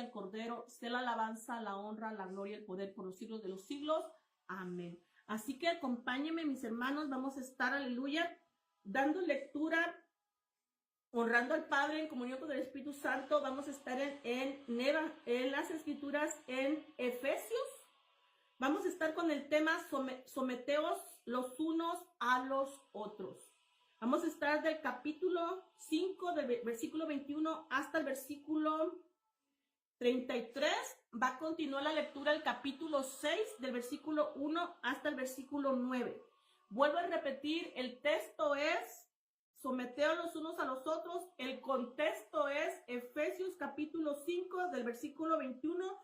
al Cordero, sea la alabanza, la honra, la gloria, el poder por los siglos de los siglos. Amén. Así que acompáñenme, mis hermanos, vamos a estar, aleluya, dando lectura, honrando al Padre en comunión con el Espíritu Santo. Vamos a estar en las Escrituras en Efesios. Vamos a estar con el tema someteos los unos a los otros. Vamos a estar del capítulo 5, del versículo 21 hasta el versículo 33. Va a continuar la lectura del capítulo 6, del versículo 1 hasta el versículo 9. Vuelvo a repetir, el texto es someteos los unos a los otros. El contexto es Efesios capítulo 5, del versículo 21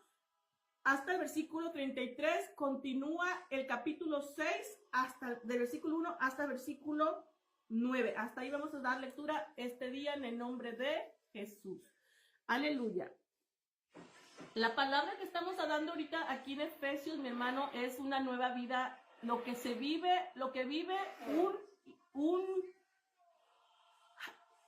hasta el versículo 33. Continúa el capítulo 6, del versículo 1 hasta el versículo 9. Hasta ahí vamos a dar lectura este día en el nombre de Jesús. Aleluya. La palabra que estamos hablando ahorita aquí en Efesios, mi hermano, es una nueva vida. Lo que vive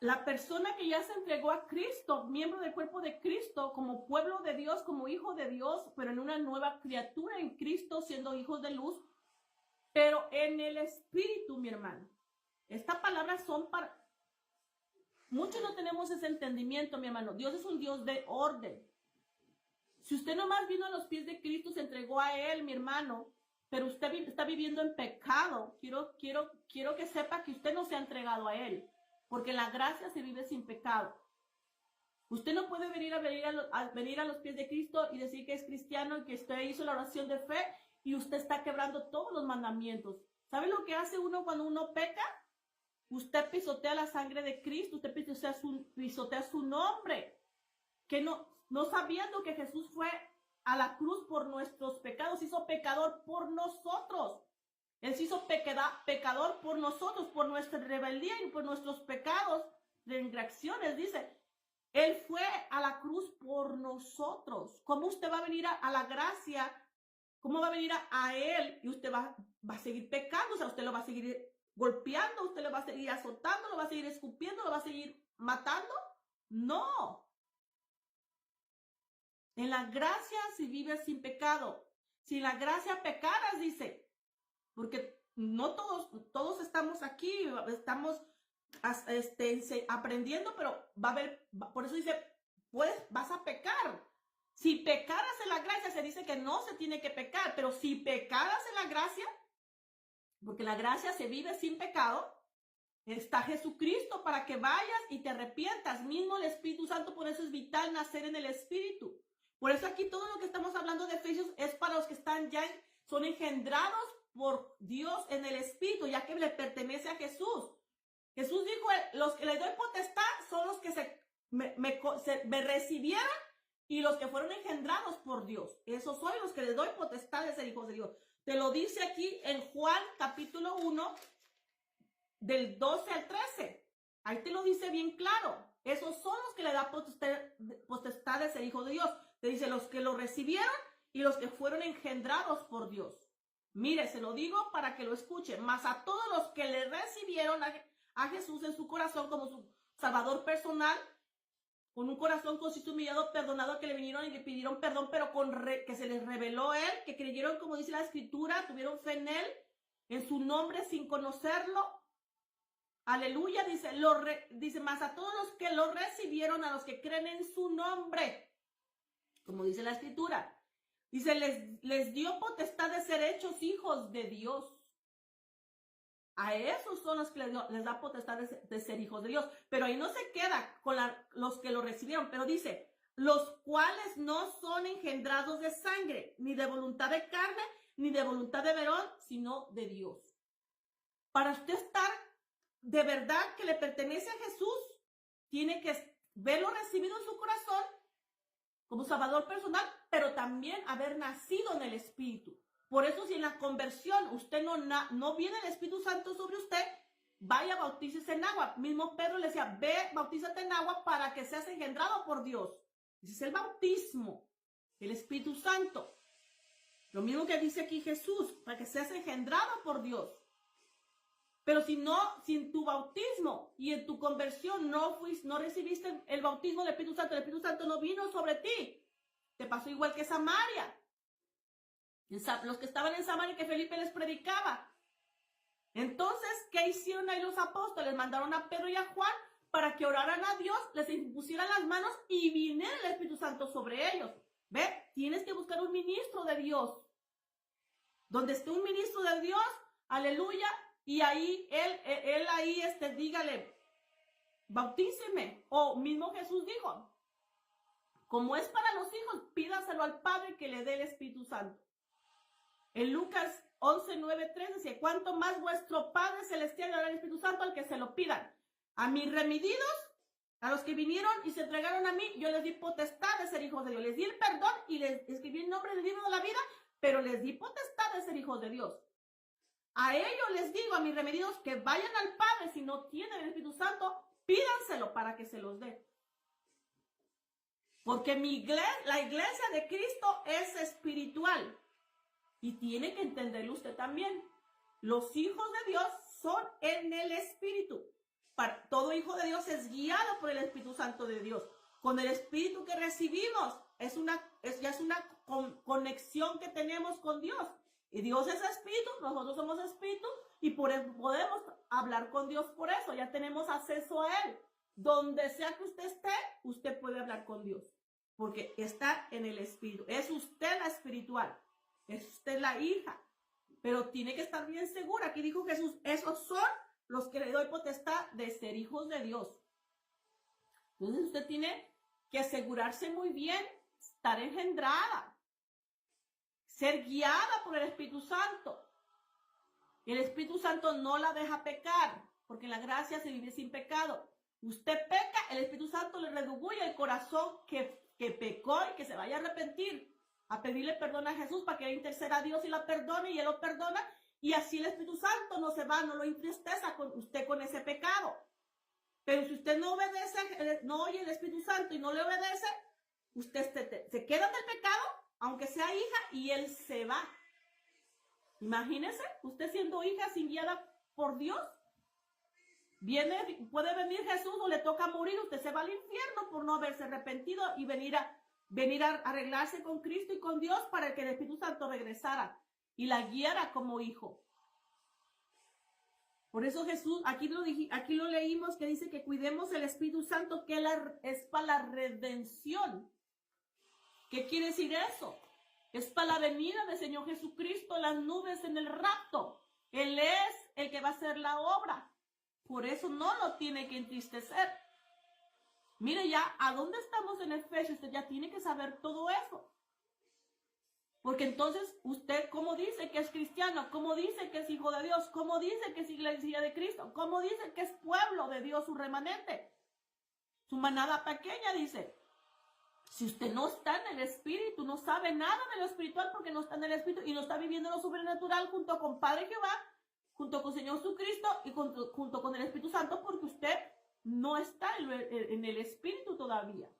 la persona que ya se entregó a Cristo, miembro del cuerpo de Cristo, como pueblo de Dios, como hijo de Dios, pero en una nueva criatura en Cristo, siendo hijos de luz, pero en el Espíritu, mi hermano. Estas palabras son para... Muchos no tenemos ese entendimiento, mi hermano. Dios es un Dios de orden. Si usted nomás vino a los pies de Cristo, se entregó a Él, mi hermano, pero usted está viviendo en pecado, quiero que sepa que usted no se ha entregado a Él, porque la gracia se vive sin pecado. Usted no puede venir a los pies de Cristo y decir que es cristiano y que usted hizo la oración de fe y usted está quebrando todos los mandamientos. ¿Sabe lo que hace uno cuando uno peca? Usted pisotea la sangre de Cristo, usted pisotea su nombre, que no sabiendo que Jesús fue a la cruz por nuestros pecados, se hizo pecador por nosotros. Él se hizo pecador por nosotros, por nuestra rebeldía y por nuestros pecados de infracciones. Dice, Él fue a la cruz por nosotros. ¿Cómo usted va a venir a la gracia? ¿Cómo va a venir a Él y usted va a seguir pecando? O sea, usted lo va a seguir golpeando, usted lo va a seguir azotando, lo va a seguir escupiendo, lo va a seguir matando. No. En la gracia se vive sin pecado. Si en la gracia pecaras, dice, porque no todos estamos aquí, estamos aprendiendo, pero va a haber, por eso dice, pues vas a pecar. Si pecaras en la gracia, se dice que no se tiene que pecar, pero si pecaras en la gracia, porque la gracia se vive sin pecado, está Jesucristo para que vayas y te arrepientas. Mismo el Espíritu Santo, por eso es vital nacer en el Espíritu. Por eso aquí todo lo que estamos hablando de Efesios es para los que son engendrados por Dios en el Espíritu, ya que le pertenece a Jesús. Jesús dijo, los que le doy potestad son los que me recibieron y los que fueron engendrados por Dios. Esos soy los que les doy potestad de ser hijos de Dios. Te lo dice aquí en Juan capítulo 1, del 12 al 13. Ahí te lo dice bien claro. Esos son los que le da potestad de ser hijos de Dios. Te dice los que lo recibieron y los que fueron engendrados por Dios. Mire, se lo digo para que lo escuche. Mas a todos los que le recibieron a Jesús en su corazón como su Salvador personal, con un corazón contrito y humillado, perdonado, que le vinieron y le pidieron perdón, pero que se les reveló Él, que creyeron, como dice la Escritura, tuvieron fe en Él, en su nombre sin conocerlo. Aleluya, dice, más a todos los que lo recibieron, a los que creen en su nombre, como dice la Escritura, dice, les dio potestad de ser hechos hijos de Dios. A esos son los que les da potestad de ser hijos de Dios. Pero ahí no se queda con los que lo recibieron, pero dice, los cuales no son engendrados de sangre, ni de voluntad de carne, ni de voluntad de varón, sino de Dios. Para usted estar de verdad que le pertenece a Jesús, tiene que verlo recibido en su corazón como Salvador personal, pero también haber nacido en el Espíritu. Por eso, si en la conversión usted no viene el Espíritu Santo sobre usted, vaya, bautícese en agua. Mismo Pedro le decía, ve, bautízate en agua para que seas engendrado por Dios. Ese es el bautismo, el Espíritu Santo. Lo mismo que dice aquí Jesús, para que seas engendrado por Dios. Pero si en tu bautismo y en tu conversión no recibiste el bautismo del Espíritu Santo no vino sobre ti, te pasó igual que Samaria. Los que estaban en Samaria que Felipe les predicaba. Entonces, ¿qué hicieron ahí los apóstoles? Mandaron a Pedro y a Juan para que oraran a Dios, les impusieran las manos y viniera el Espíritu Santo sobre ellos. ¿Ve? Tienes que buscar un ministro de Dios. Donde esté un ministro de Dios, aleluya, y ahí, él ahí, dígale, bautíceme. O mismo Jesús dijo, como es para los hijos, pídaselo al Padre que le dé el Espíritu Santo. En Lucas 11:9-3 dice, cuánto más vuestro Padre Celestial le dará el Espíritu Santo al que se lo pidan. A mis remedidos, a los que vinieron y se entregaron a mí, yo les di potestad de ser hijos de Dios. Les di el perdón y les escribí el nombre del libro de la vida, pero les di potestad de ser hijos de Dios. A ellos les digo, a mis remedidos, que vayan al Padre. Si no tienen el Espíritu Santo, pídanselo para que se los dé. Porque la iglesia de Cristo es espiritual. Y tiene que entenderlo usted también. Los hijos de Dios son en el Espíritu. Todo hijo de Dios es guiado por el Espíritu Santo de Dios. Con el Espíritu que recibimos, ya es una conexión que tenemos con Dios. Y Dios es Espíritu, nosotros somos Espíritu, y por eso podemos hablar con Dios por eso. Ya tenemos acceso a Él. Donde sea que usted esté, usted puede hablar con Dios. Porque está en el Espíritu. Es usted la espiritual. Es usted la hija. Pero tiene que estar bien segura. Aquí dijo Jesús, esos son los que le doy potestad de ser hijos de Dios. Entonces usted tiene que asegurarse muy bien, estar engendrada, ser guiada por el Espíritu Santo. El Espíritu Santo no la deja pecar, porque en la gracia se vive sin pecado. Usted peca, el Espíritu Santo le redarguye el corazón que pecó y que se vaya a arrepentir, a pedirle perdón a Jesús para que él interceda a Dios y la perdone, y él lo perdona, y así el Espíritu Santo no se va, no lo entristeza con usted con ese pecado. Pero si usted no obedece, no oye el Espíritu Santo y no le obedece, usted se queda en el pecado, aunque sea hija, y él se va. Imagínese, usted siendo hija sin guiada por Dios, puede venir Jesús o le toca morir, usted se va al infierno por no haberse arrepentido y venir a arreglarse con Cristo y con Dios para que el Espíritu Santo regresara y la guiara como hijo. Por eso Jesús, aquí lo leímos, que dice que cuidemos el Espíritu Santo, que es para la redención. ¿Qué quiere decir eso? Es para la venida del Señor Jesucristo, las nubes en el rapto. Él es el que va a hacer la obra. Por eso no lo tiene que entristecer. Mire ya, ¿a dónde estamos en Efesios? Usted ya tiene que saber todo eso. Porque entonces usted, ¿cómo dice que es cristiano? ¿Cómo dice que es hijo de Dios? ¿Cómo dice que es iglesia de Cristo? ¿Cómo dice que es pueblo de Dios, su remanente? Su manada pequeña, dice. Si usted no está en el Espíritu, no sabe nada de lo espiritual porque no está en el Espíritu y no está viviendo lo sobrenatural junto con Padre Jehová, junto con Señor Jesucristo y junto con el Espíritu Santo, porque usted no está en el Espíritu todavía.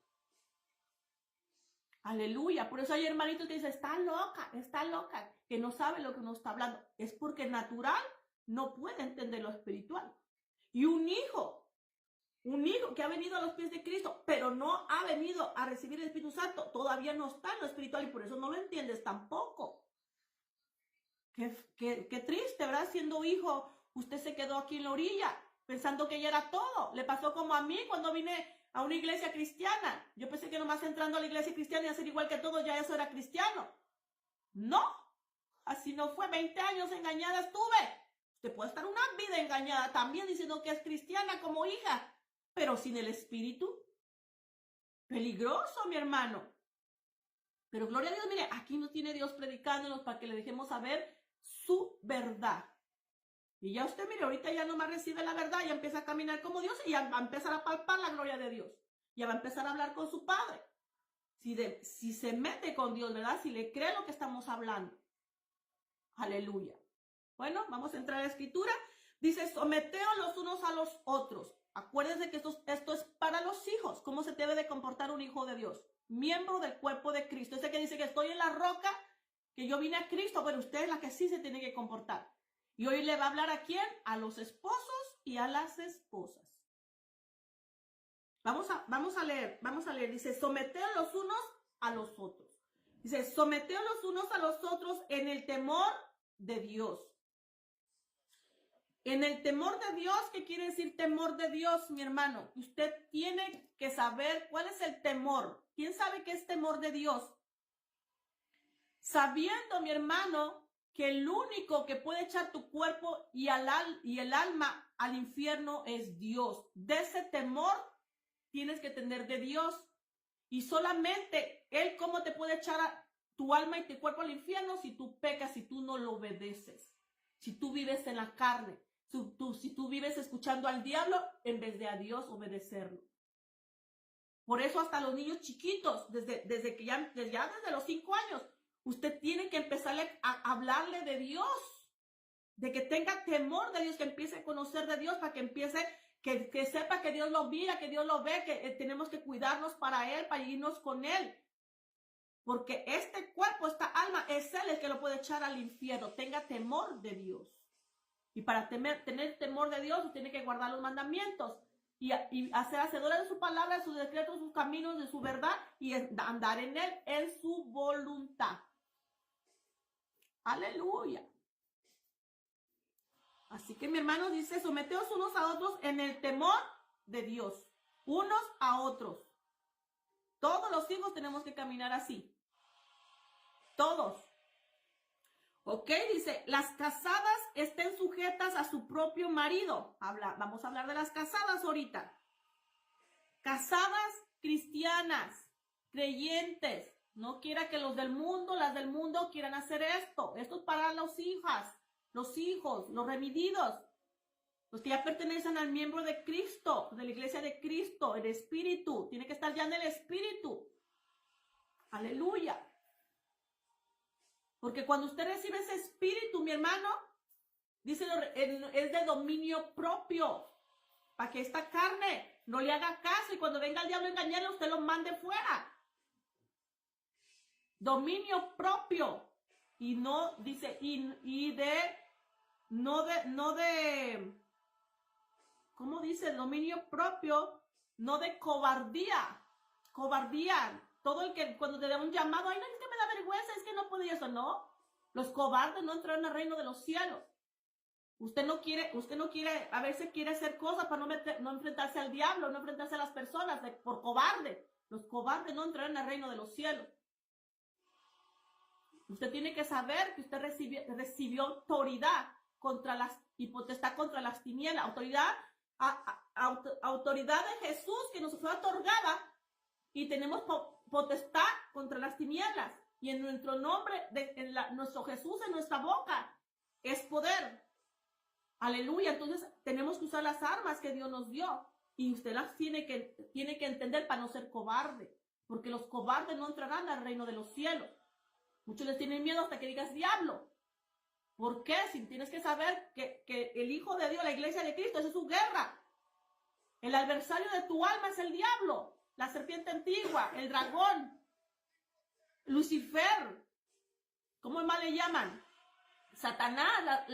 Aleluya. Por eso hay hermanitos que dicen, está loca, que no sabe lo que uno está hablando. Es porque natural no puede entender lo espiritual. Y un hijo que ha venido a los pies de Cristo, pero no ha venido a recibir el Espíritu Santo, todavía no está en lo espiritual y por eso no lo entiendes tampoco. Qué triste, ¿verdad? Siendo hijo, usted se quedó aquí en la orilla, pensando que ya era todo. Le pasó como a mí cuando vine a una iglesia cristiana. Yo pensé que nomás entrando a la iglesia cristiana y hacer igual que todos, ya eso era cristiano. No, así no fue. 20 años engañada estuve. Usted puede estar una vida engañada también diciendo que es cristiana como hija, pero sin el Espíritu. Peligroso, mi hermano. Pero gloria a Dios, mire, aquí no tiene Dios predicándonos para que le dejemos saber su verdad. Y ya usted, mire, ahorita ya nomás recibe la verdad, ya empieza a caminar como Dios y ya va a empezar a palpar la gloria de Dios. Ya va a empezar a hablar con su Padre. Si se mete con Dios, ¿verdad? Si le cree lo que estamos hablando. Aleluya. Bueno, vamos a entrar a la escritura. Dice, someteos los unos a los otros. Acuérdense que esto es para los hijos. ¿Cómo se debe de comportar un hijo de Dios? Miembro del cuerpo de Cristo. Ese que dice que estoy en la roca, que yo vine a Cristo, pero usted es la que sí se tiene que comportar. Y hoy le va a hablar ¿a quién? A los esposos y a las esposas. Vamos a leer. Dice, someteos los unos a los otros. Dice, someteos los unos a los otros en el temor de Dios. En el temor de Dios, ¿qué quiere decir temor de Dios, mi hermano? Usted tiene que saber cuál es el temor. ¿Quién sabe qué es temor de Dios? Sabiendo, mi hermano, que el único que puede echar tu cuerpo y el alma al infierno es Dios. De ese temor tienes que tener de Dios. Y solamente Él cómo te puede echar tu alma y tu cuerpo al infierno si tú pecas, si tú no lo obedeces. Si tú vives en la carne. Si tú vives escuchando al diablo en vez de a Dios obedecerlo. Por eso hasta los niños chiquitos, desde los 5 años, usted tiene que empezar a hablarle de Dios, de que tenga temor de Dios, que empiece a conocer de Dios, para que empiece, que sepa que Dios lo mira, que Dios lo ve, que tenemos que cuidarnos para Él, para irnos con Él. Porque este cuerpo, esta alma, es Él el que lo puede echar al infierno. Tenga temor de Dios. Y para tener temor de Dios, usted tiene que guardar los mandamientos y hacer hacedores de su palabra, de sus decretos, sus caminos, de su verdad y andar en Él, en su voluntad. Aleluya. Así que mi hermano dice, someteos unos a otros en el temor de Dios. Unos a otros. Todos los hijos tenemos que caminar así. Todos. Ok, dice, las casadas estén sujetas a su propio marido. Vamos a hablar de las casadas ahorita. Casadas cristianas, creyentes. No quiera que las del mundo quieran hacer esto. Esto es para las hijas, los hijos, los remididos. Los que ya pertenecen al miembro de Cristo, de la iglesia de Cristo, el espíritu. Tiene que estar ya en el espíritu. Aleluya. Porque cuando usted recibe ese espíritu, mi hermano, dice, es de dominio propio. Para que esta carne no le haga caso y cuando venga el diablo a engañarle, usted lo mande fuera. Dominio propio. Y no, dice, ¿cómo dice? Dominio propio, no de cobardía. Cobardía. Todo el que cuando te da un llamado, ay, no, es que me da vergüenza, es que no puedo eso, no. Los cobardes no entrarán al reino de los cielos. Usted no quiere, a veces quiere hacer cosas para no enfrentarse al diablo, no enfrentarse a las personas por cobarde. Los cobardes no entrarán al reino de los cielos. Usted tiene que saber que usted recibió autoridad y potestad contra las tinieblas. Autoridad de Jesús que nos fue otorgada y tenemos potestad contra las tinieblas. Y en nuestro nombre, nuestro Jesús en nuestra boca es poder. Aleluya. Entonces tenemos que usar las armas que Dios nos dio. Y usted las tiene que entender para no ser cobarde. Porque los cobardes no entrarán al reino de los cielos. Muchos les tienen miedo hasta que digas diablo. ¿Por qué? Si tienes que saber que el Hijo de Dios, la iglesia de Cristo, esa es su guerra. El adversario de tu alma es el diablo, la serpiente antigua, el dragón, Lucifer. ¿Cómo más le llaman? Satanás,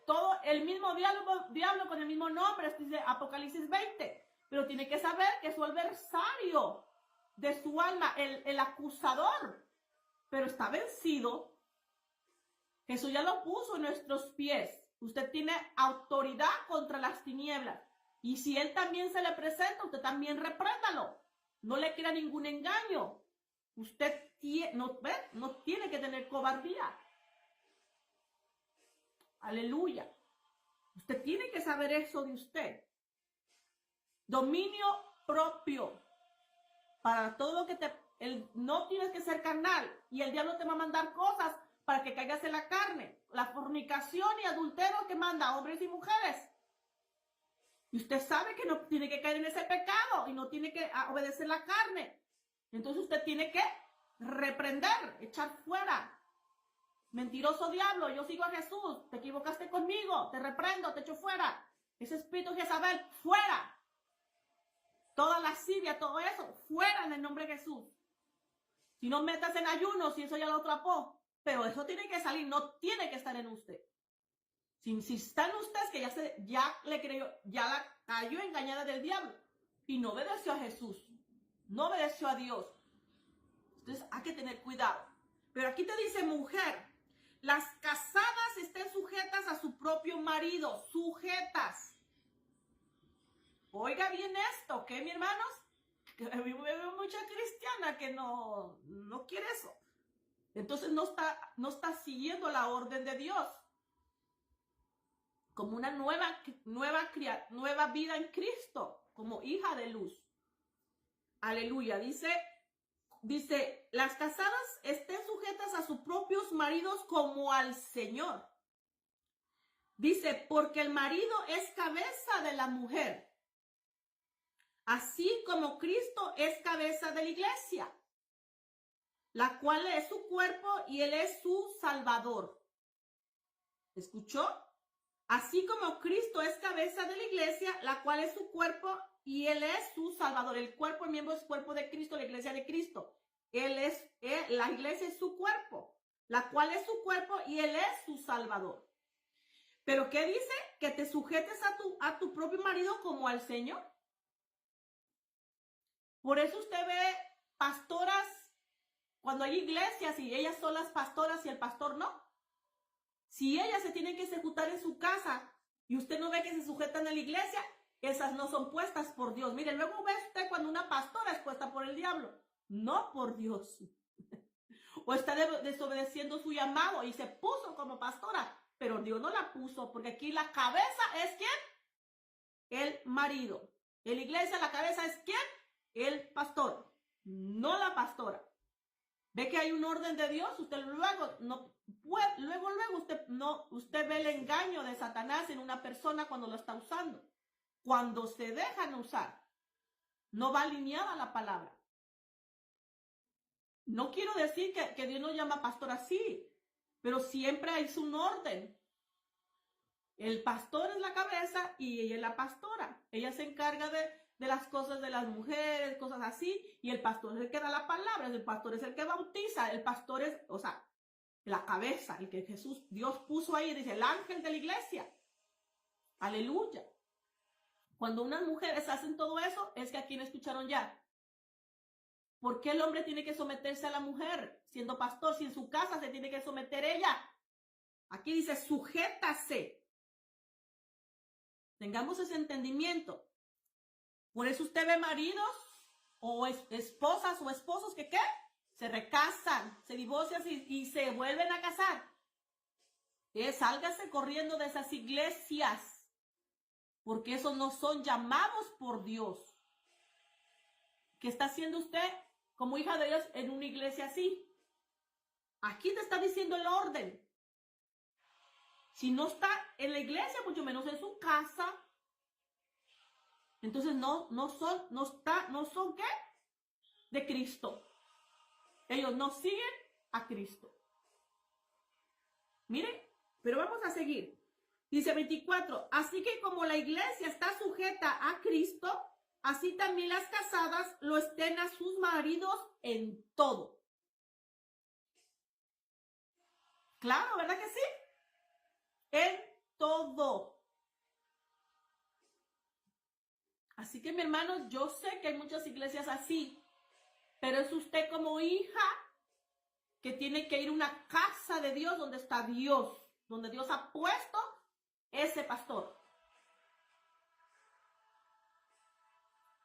todo el mismo diablo con el mismo nombre, dice Apocalipsis 20. Pero tiene que saber que es su adversario de su alma, el acusador. Pero está vencido. Jesús ya lo puso en nuestros pies. Usted tiene autoridad contra las tinieblas. Y si Él también se le presenta, usted también repréndalo. No le crea ningún engaño. Usted no tiene que tener cobardía. Aleluya. Usted tiene que saber eso de usted. Dominio propio. Para todo lo que no tienes que ser carnal. Y el diablo te va a mandar cosas para que caigas en la carne. La fornicación y adulterio que manda a hombres y mujeres. Y usted sabe que no tiene que caer en ese pecado y no tiene que obedecer la carne. Entonces usted tiene que reprender, echar fuera. Mentiroso diablo, yo sigo a Jesús, te equivocaste conmigo, te reprendo, te echo fuera. Ese espíritu de Jezabel, fuera. Toda lascivia, todo eso, fuera en el nombre de Jesús. Si no metas en ayuno, si eso ya lo atrapó. Pero eso tiene que salir, no tiene que estar en usted. Si está en usted, es que ya le creyó, ya la cayó engañada del diablo. Y no obedeció a Jesús. No obedeció a Dios. Entonces hay que tener cuidado. Pero aquí te dice mujer. Las casadas estén sujetas a su propio marido. Sujetas. Oiga bien esto, ¿ok, mi hermanos? Hay mucha cristiana que no quiere eso. Entonces no está siguiendo la orden de Dios. Como una nueva vida en Cristo, como hija de luz. Aleluya. Dice, las casadas estén sujetas a sus propios maridos como al Señor. Dice, porque el marido es cabeza de la mujer, así como Cristo es cabeza de la iglesia, la cual es su cuerpo y Él es su Salvador. ¿Escuchó? Así como Cristo es cabeza de la iglesia, la cual es su cuerpo y Él es su Salvador. El cuerpo, el miembro es cuerpo de Cristo, la iglesia de Cristo. La iglesia es su cuerpo, la cual es su cuerpo y Él es su Salvador. ¿Pero qué dice? Que te sujetes a tu propio marido como al Señor. Por eso usted ve pastoras, cuando hay iglesias y ellas son las pastoras y el pastor no. Si ellas se tienen que ejecutar en su casa y usted no ve que se sujetan a la iglesia, esas no son puestas por Dios. Mire, luego ve usted cuando una pastora es puesta por el diablo, no por Dios. O está desobedeciendo su llamado y se puso como pastora, pero Dios no la puso, porque aquí la cabeza es ¿quién? El marido. En la iglesia la cabeza es ¿quién? El pastor, no la pastora. Ve que hay un orden de Dios, usted luego usted ve el engaño de Satanás en una persona cuando lo está usando. Cuando se dejan usar, no va alineada la palabra. No quiero decir que Dios no llama pastor así, pero siempre hay un orden. El pastor es la cabeza y ella es la pastora. Ella se encarga de las cosas de las mujeres, cosas así, y el pastor es el que da la palabra, el pastor es el que bautiza, el pastor es, la cabeza, el que Dios puso ahí, dice, el ángel de la iglesia. Aleluya. Cuando unas mujeres hacen todo eso, es que aquí no escucharon ya. ¿Por qué el hombre tiene que someterse a la mujer siendo pastor? Si en su casa se tiene que someter ella. Aquí dice, sujétase. Tengamos ese entendimiento. Por eso usted ve maridos o esposas o esposos que ¿qué? Se recasan, se divorcian y se vuelven a casar. Sálgase corriendo de esas iglesias, porque esos no son llamados por Dios. ¿Qué está haciendo usted como hija de Dios en una iglesia así? Aquí te está diciendo el orden. Si no está en la iglesia, mucho menos en su casa, entonces no son ¿qué? De Cristo. Ellos no siguen a Cristo. Miren, pero vamos a seguir. Dice 24, así que como la iglesia está sujeta a Cristo, así también las casadas lo estén a sus maridos en todo. Claro, ¿verdad que sí? En todo. Así que, mi hermano, yo sé que hay muchas iglesias así, pero es usted como hija que tiene que ir a una casa de Dios donde está Dios, donde Dios ha puesto ese pastor.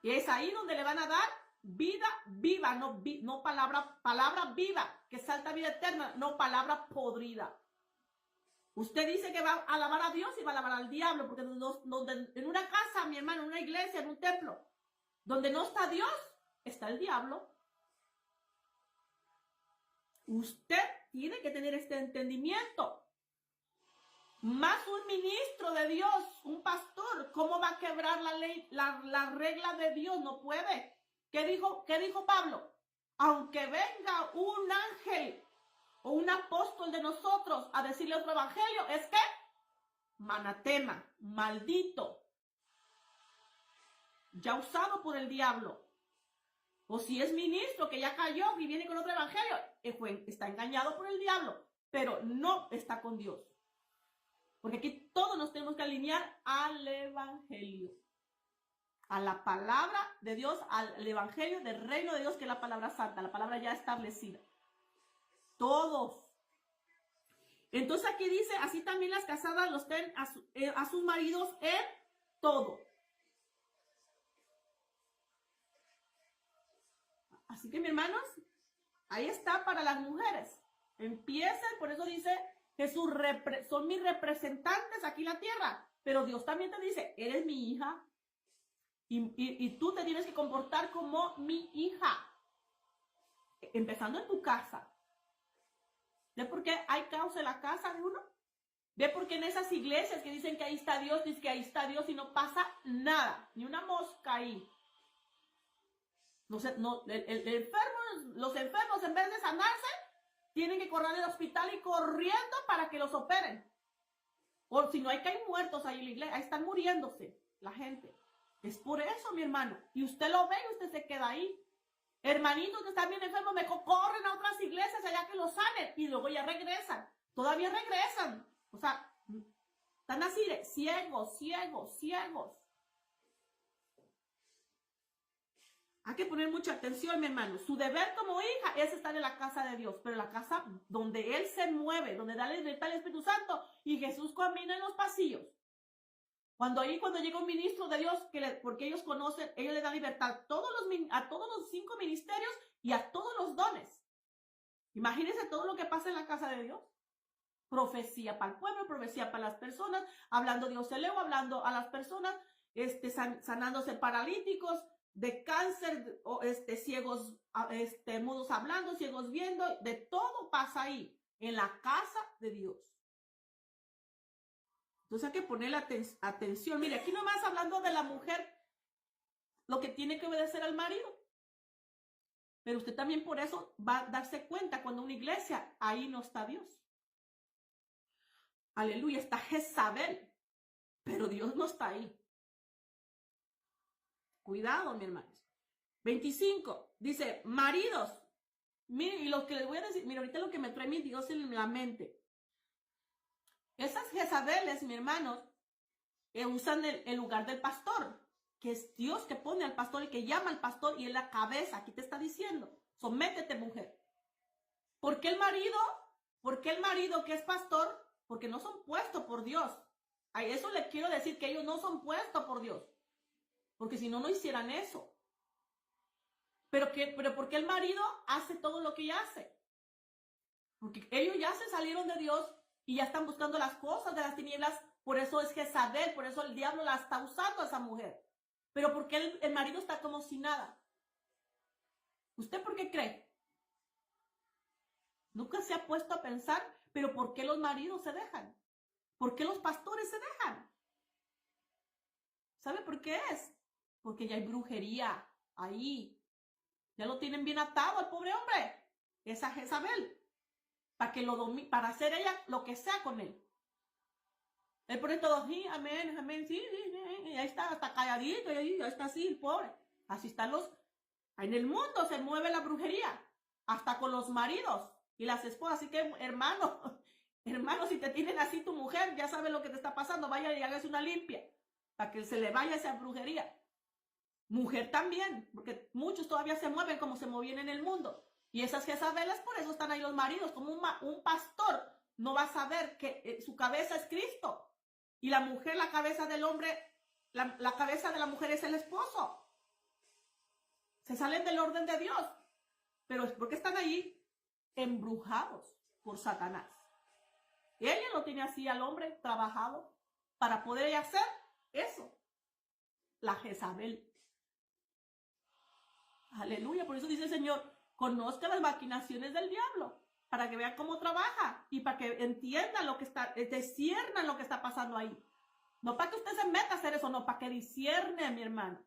Y es ahí donde le van a dar vida viva, no palabra viva, que salta vida eterna, no palabra podrida. Usted dice que va a alabar a Dios y va a alabar al diablo, porque en una casa, mi hermano, en una iglesia, en un templo, donde no está Dios, está el diablo. Usted tiene que tener este entendimiento. Más un ministro de Dios, un pastor, ¿cómo va a quebrar la ley, la regla de Dios? No puede. ¿Qué dijo Pablo? Aunque venga un ángel o un apóstol de nosotros a decirle otro evangelio, es que manatema, maldito, ya usado por el diablo. O si es ministro que ya cayó y viene con otro evangelio, está engañado por el diablo, pero no está con Dios. Porque aquí todos nos tenemos que alinear al evangelio, a la palabra de Dios, al evangelio del reino de Dios, que es la palabra santa, la palabra ya establecida. Todos. Entonces aquí dice, así también las casadas los ten a sus maridos en todo. Así que, mis hermanos, ahí está para las mujeres. Empiecen, por eso dice Jesús, son mis representantes aquí en la tierra. Pero Dios también te dice, eres mi hija. Y tú te tienes que comportar como mi hija. Empezando en tu casa. ¿Ve por qué hay caos en la casa de uno? ¿Ve por qué en esas iglesias que dicen que ahí está Dios, dicen que ahí está Dios y no pasa nada? Ni una mosca ahí. Los enfermos en vez de sanarse, tienen que correr al hospital y corriendo para que los operen. O si no, hay que hay muertos ahí en la iglesia, ahí están muriéndose la gente. Es por eso, mi hermano. Y usted lo ve y usted se queda ahí. Hermanitos que están bien enfermos, me corren a otras iglesias allá que los sanen y luego ya regresan. Todavía regresan. O sea, están así de ciegos. Hay que poner mucha atención, mi hermano. Su deber como hija es estar en la casa de Dios, pero la casa donde Él se mueve, donde da libertad al Espíritu Santo y Jesús camina en los pasillos. Cuando llega un ministro de Dios, porque ellos conocen, ellos le dan libertad a todos los 5 ministerios y a todos los dones. Imagínense todo lo que pasa en la casa de Dios. Profecía para el pueblo, profecía para las personas, hablando Dios se leo, hablando a las personas, sanándose paralíticos, de cáncer, ciegos, mudos hablando, ciegos viendo, de todo pasa ahí, en la casa de Dios. Entonces hay que ponerle atención. Mire, aquí nomás hablando de la mujer, lo que tiene que obedecer al marido. Pero usted también por eso va a darse cuenta cuando una iglesia, ahí no está Dios. Aleluya, está Jezabel, pero Dios no está ahí. Cuidado, mi hermanos. 25, dice, maridos. Miren, y lo que les voy a decir, mira, ahorita lo que me trae mi Dios en la mente. Esas Jezabeles, mi hermanos, usan el lugar del pastor, que es Dios que pone al pastor y que llama al pastor y es la cabeza. Aquí te está diciendo, sométete, mujer. ¿Por qué el marido que es pastor? Porque no son puestos por Dios. A eso le quiero decir que ellos no son puestos por Dios. Porque si no, no hicieran eso. Pero ¿por qué el marido hace todo lo que ella hace? Porque ellos ya se salieron de Dios y ya están buscando las cosas de las tinieblas. Por eso es Jezabel, por eso el diablo la está usando a esa mujer. Pero ¿por qué el marido está como si nada? ¿Usted por qué cree? Nunca se ha puesto a pensar, pero ¿por qué los maridos se dejan? ¿Por qué los pastores se dejan? ¿Sabe por qué es? Porque ya hay brujería ahí. Ya lo tienen bien atado al pobre hombre. Esa Jezabel. Para hacer ella lo que sea con él. Él pone todo, sí, amén, amén, sí, y ahí está, hasta calladito, y ahí está así, el pobre. Así están en el mundo se mueve la brujería. Hasta con los maridos y las esposas. Así que, hermano, si te tienen así tu mujer, ya sabes lo que te está pasando. Vaya y hágase una limpia. Para que se le vaya esa brujería. Mujer también, porque muchos todavía se mueven como se movían en el mundo. Y esas Jezabeles, por eso están ahí los maridos. Como un pastor no va a saber que su cabeza es Cristo. Y la mujer, la cabeza del hombre, la cabeza de la mujer es el esposo. Se salen del orden de Dios. Pero es porque están ahí embrujados por Satanás. Ella lo tiene así al hombre trabajado para poder hacer eso. La Jezabel. Aleluya. Por eso dice el Señor, conozca las maquinaciones del diablo. Para que vean cómo trabaja. Y para que entiendan lo que está, disciernan lo que está pasando ahí. No para que usted se meta a hacer eso, no, para que discierne, mi hermano.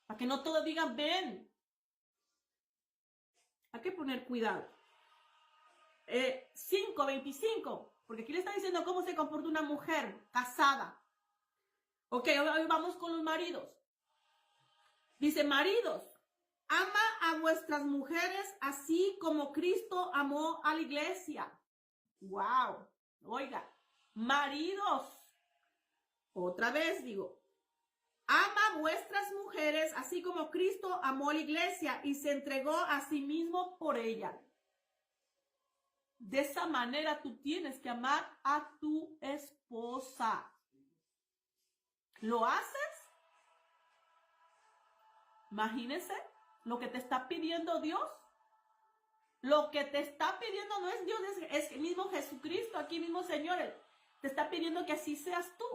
Para que no todos digan, ven. Hay que poner cuidado. 5:25. Porque aquí le está diciendo cómo se comporta una mujer casada. Ok, hoy vamos con los maridos. Dice, maridos, ama a vuestras mujeres así como Cristo amó a la iglesia. Wow. Oiga, maridos. Otra vez digo, ama a vuestras mujeres así como Cristo amó a la iglesia y se entregó a sí mismo por ella. De esa manera tú tienes que amar a tu esposa. ¿Lo haces? Imagínense lo que te está pidiendo Dios. Lo que te está pidiendo no es Dios, es el mismo Jesucristo, aquí mismo Señor. Te está pidiendo que así seas tú.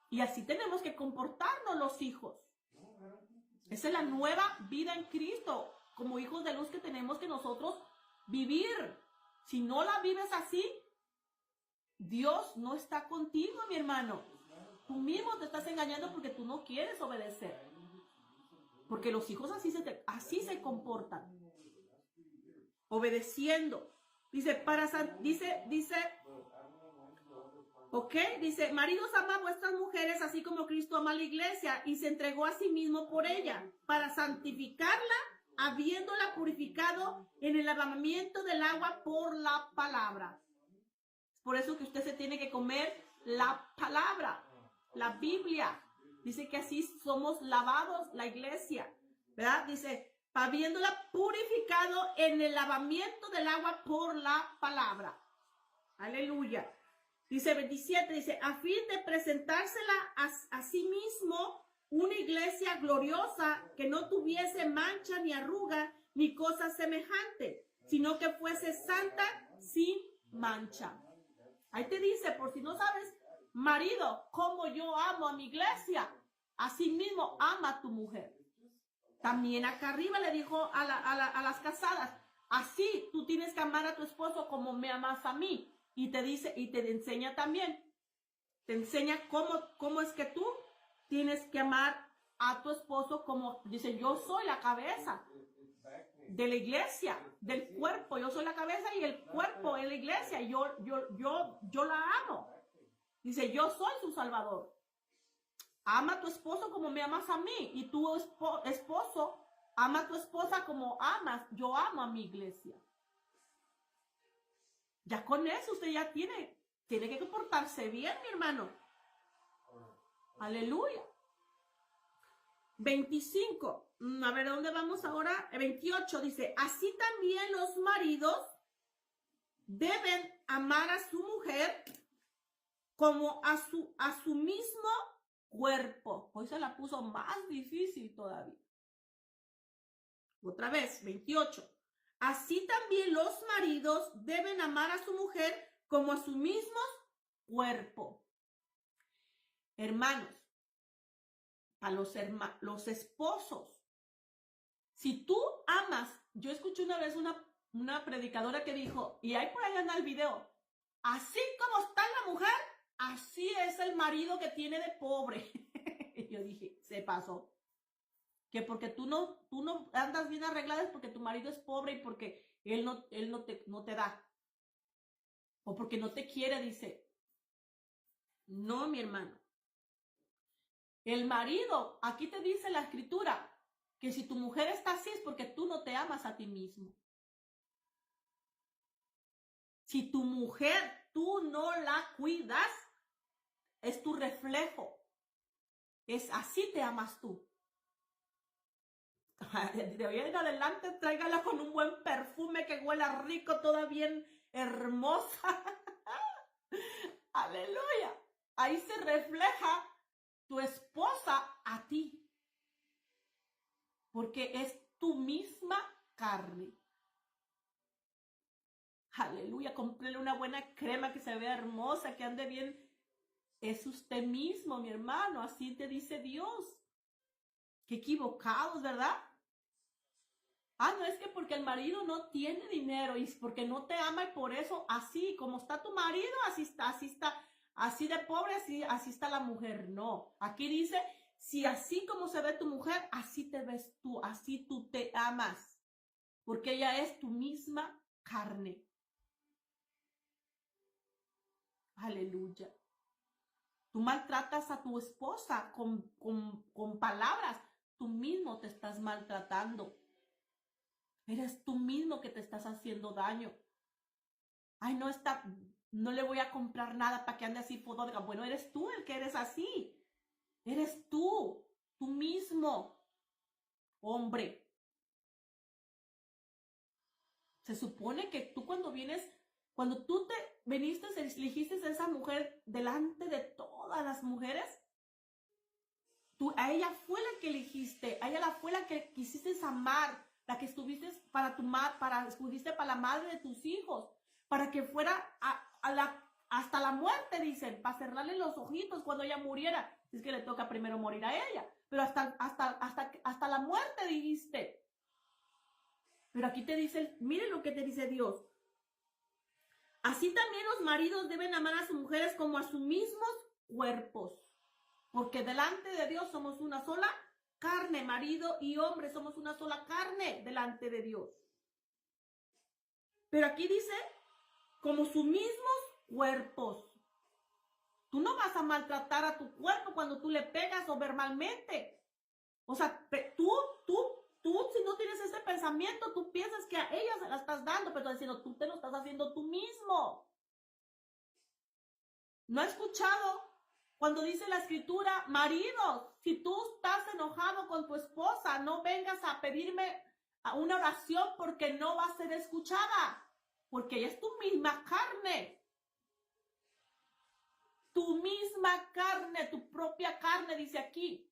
Y así tenemos que comportarnos los hijos. Esa es la nueva vida en Cristo, como hijos de luz que tenemos que nosotros vivir. Si no la vives así, Dios no está contigo, mi hermano. Tú mismo te estás engañando porque tú no quieres obedecer. Porque los hijos así se comportan. Obedeciendo. Dice, maridos, ama a vuestras mujeres así como Cristo ama a la iglesia y se entregó a sí mismo por ella, para santificarla, habiéndola purificado en el lavamiento del agua por la palabra. Es por eso que usted se tiene que comer la palabra, la Biblia. Dice que así somos lavados, la iglesia, ¿verdad? Dice, habiéndola purificado en el lavamiento del agua por la palabra. Aleluya. Dice 27, dice, a fin de presentársela a sí mismo una iglesia gloriosa que no tuviese mancha ni arruga ni cosa semejante, sino que fuese santa sin mancha. Ahí te dice, por si no sabes, marido, como yo amo a mi iglesia, así mismo ama a tu mujer. También acá arriba le dijo a las casadas, así tú tienes que amar a tu esposo como me amas a mí. Y te dice, y te enseña también, te enseña cómo es que tú tienes que amar a tu esposo como, dice, yo soy la cabeza de la iglesia, del cuerpo, yo soy la cabeza y el cuerpo es la iglesia, yo la amo. Dice, yo soy su salvador. Ama a tu esposo como me amas a mí, y tu esposo ama a tu esposa como yo amo a mi iglesia. Ya con eso usted ya tiene que comportarse bien, mi hermano. Aleluya. 25. A ver, ¿dónde vamos ahora? 28 dice, así también los maridos deben amar a su mujer como a su mismo cuerpo. Hoy se la puso más difícil todavía. Otra vez, 28. Así también los maridos deben amar a su mujer como a su mismo cuerpo. Hermanos, a los esposos, si tú amas, yo escuché una vez una predicadora que dijo, y ahí por ahí anda el video, así como está la mujer, así es el marido que tiene de pobre. Y yo dije, se pasó. Que porque tú no andas bien arreglada es porque tu marido es pobre y porque él no te da. O porque no te quiere, dice. No, mi hermano. El marido, aquí te dice la escritura, que si tu mujer está así es porque tú no te amas a ti mismo. Si tu mujer, tú no la cuidas, es tu reflejo. Es así te amas tú. De hoy en adelante tráigala con un buen perfume que huela rico, toda bien hermosa. Aleluya. Ahí se refleja tu esposa a ti. Porque es tu misma carne. Aleluya. Cómprele una buena crema que se vea hermosa, que ande bien. Es usted mismo, mi hermano. Así te dice Dios. Qué equivocados, ¿verdad? No, es que porque el marido no tiene dinero y porque no te ama y por eso así, como está tu marido, así de pobre, así está la mujer. No, aquí dice, si así como se ve tu mujer, así te ves tú, así tú te amas, porque ella es tu misma carne. Aleluya. Tú maltratas a tu esposa con palabras, tú mismo te estás maltratando. Eres tú mismo que te estás haciendo daño. Ay, no le voy a comprar nada para que ande así fodonga. Bueno, eres tú el que eres así. Eres tú mismo, hombre. Se supone que tú cuando tú te viniste, elegiste a esa mujer delante de todas las mujeres, a ella fue la que elegiste, a ella fue la que quisiste amar, la que estuviste escogiste para la madre de tus hijos, para que fuera hasta la muerte, dicen, para cerrarle los ojitos cuando ella muriera. Es que le toca primero morir a ella, pero hasta la muerte dijiste. Pero aquí te dice, miren lo que te dice Dios. Así también los maridos deben amar a sus mujeres como a sus mismos cuerpos. Porque delante de Dios somos una sola carne, marido y hombre, somos una sola carne delante de Dios. Pero aquí dice, como sus mismos cuerpos. Tú no vas a maltratar a tu cuerpo cuando tú le pegas o verbalmente. O sea, tú, si no tienes ese pensamiento, tú piensas que a ella se la estás dando, pero estás diciendo, tú te lo estás haciendo tú mismo. ¿No has escuchado cuando dice la escritura, maridos, si tú estás enojado con tu esposa, no vengas a pedirme una oración porque no va a ser escuchada, porque ella es tu misma carne. Tu misma carne, tu propia carne, dice aquí.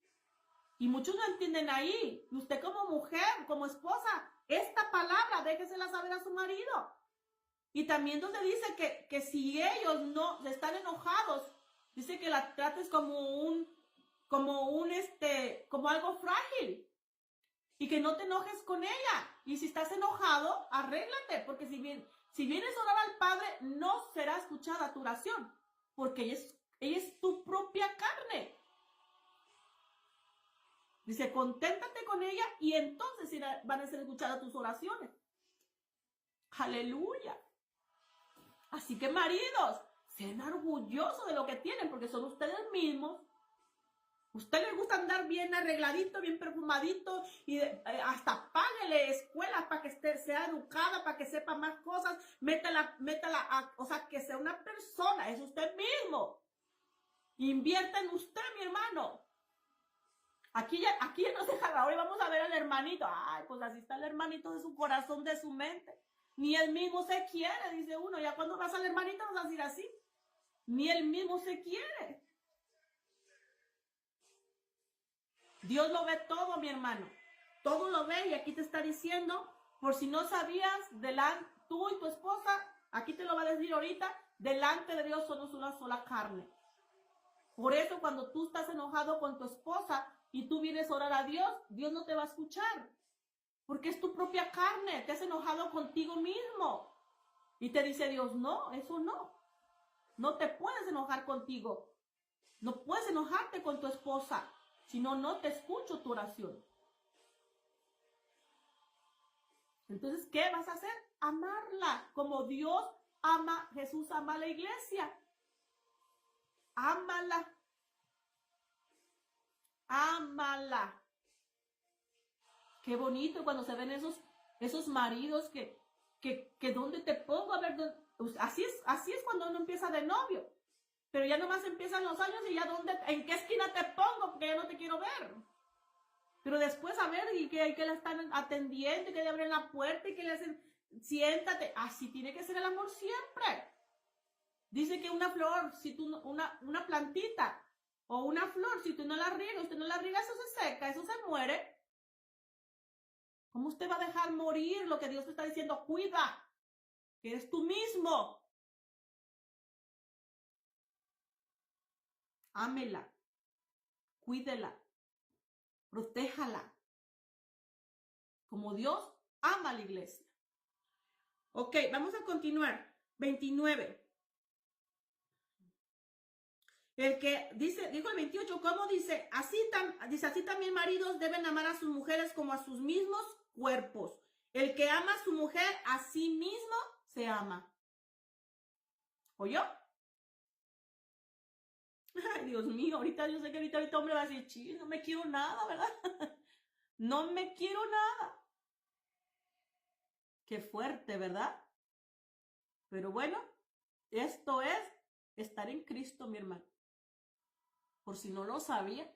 Y muchos no entienden ahí. Y usted como mujer, como esposa, esta palabra déjesela saber a su marido. Y también donde dice que si ellos no están enojados, dice que la trates como algo frágil. Y que no te enojes con ella. Y si estás enojado, arréglate. Porque si vienes a orar al Padre, no será escuchada tu oración. Porque ella es tu propia carne. Dice, conténtate con ella y entonces van a ser escuchadas tus oraciones. Aleluya. Así que maridos, sean orgullosos de lo que tienen porque son ustedes mismos. Ustedes les gusta andar bien arregladito, bien perfumadito y hasta páguele escuelas para que sea educada, para que sepa más cosas. Métala, o sea, que sea una persona, es usted mismo. Invierta en usted, mi hermano. Aquí ya no se jala. Hoy vamos a ver al hermanito. Ay, pues así está el hermanito de su corazón, de su mente. Ni él mismo se quiere, dice uno. Ya cuando vas al hermanito vas a decir así. Ni él mismo se quiere. Dios lo ve todo, mi hermano. Todo lo ve y aquí te está diciendo, por si no sabías, tú y tu esposa, aquí te lo va a decir ahorita, delante de Dios somos una sola carne. Por eso cuando tú estás enojado con tu esposa y tú vienes a orar a Dios, Dios no te va a escuchar. Porque es tu propia carne, te has enojado contigo mismo. Y te dice Dios, no, eso no. No te puedes enojar contigo. No puedes enojarte con tu esposa. Si no, no te escucho tu oración. Entonces, ¿qué vas a hacer? Amarla como Dios ama, Jesús ama a la iglesia. Ámala. Ámala. Qué bonito cuando se ven esos maridos que ¿dónde te pongo? A ver, así es cuando uno empieza de novio. Pero ya nomás empiezan los años y ya ¿en qué esquina te pongo? Porque ya no te quiero ver. Pero después a ver y que la están atendiendo y que le abren la puerta y que le hacen, siéntate. Así tiene que ser el amor siempre. Dice que una flor, si tú una plantita o una flor, si tú no la riegas, usted no la riega, eso se seca, eso se muere. ¿Cómo usted va a dejar morir lo que Dios te está diciendo? Cuida, que eres tú mismo. Ámela, cuídela, protéjala, como Dios ama a la iglesia. Ok, vamos a continuar. 29. Dijo el 28, ¿cómo dice? Así también maridos deben amar a sus mujeres como a sus mismos cuerpos. El que ama a su mujer a sí mismo se ama. ¿Oyó? Ay, Dios mío, ahorita yo sé que ahorita hombre va a decir, no me quiero nada, ¿verdad? No me quiero nada. Qué fuerte, ¿verdad? Pero bueno, esto es estar en Cristo, mi hermano. Por si no lo sabía,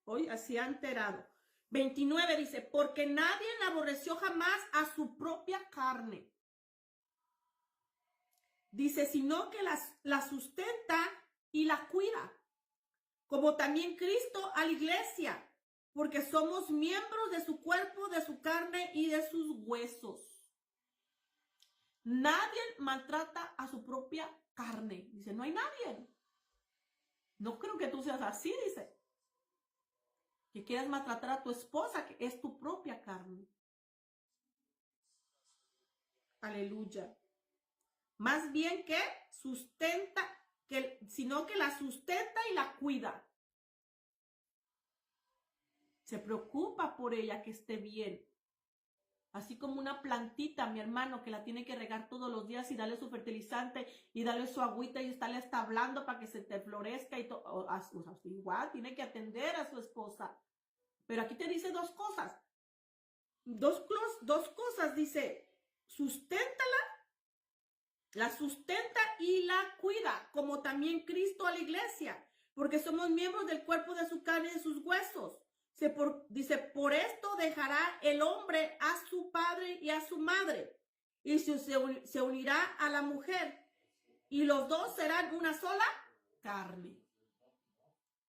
hoy así ha enterado. 29 dice, porque nadie aborreció jamás a su propia carne, Dice, sino que la sustenta y la cuida, como también Cristo a la iglesia, porque somos miembros de su cuerpo, de su carne y de sus huesos. Nadie maltrata a su propia carne. Dice, no hay nadie. No creo que tú seas así, dice. Que quieras maltratar a tu esposa, que es tu propia carne. Aleluya. Más bien que sustenta, sino que la sustenta y la cuida. Se preocupa por ella, que esté bien. Así como una plantita, mi hermano, que la tiene que regar todos los días y darle su fertilizante y darle su agüita y estarle hasta hablando para que se te florezca y todo. O sea, igual tiene que atender a su esposa. Pero aquí te dice dos cosas. Dos cosas, dice, susténtala, la sustenta y la cuida, como también Cristo a la iglesia, porque somos miembros del cuerpo de su carne y de sus huesos. Dice, por esto dejará el hombre a su padre y a su madre, y se unirá a la mujer, y los dos serán una sola carne.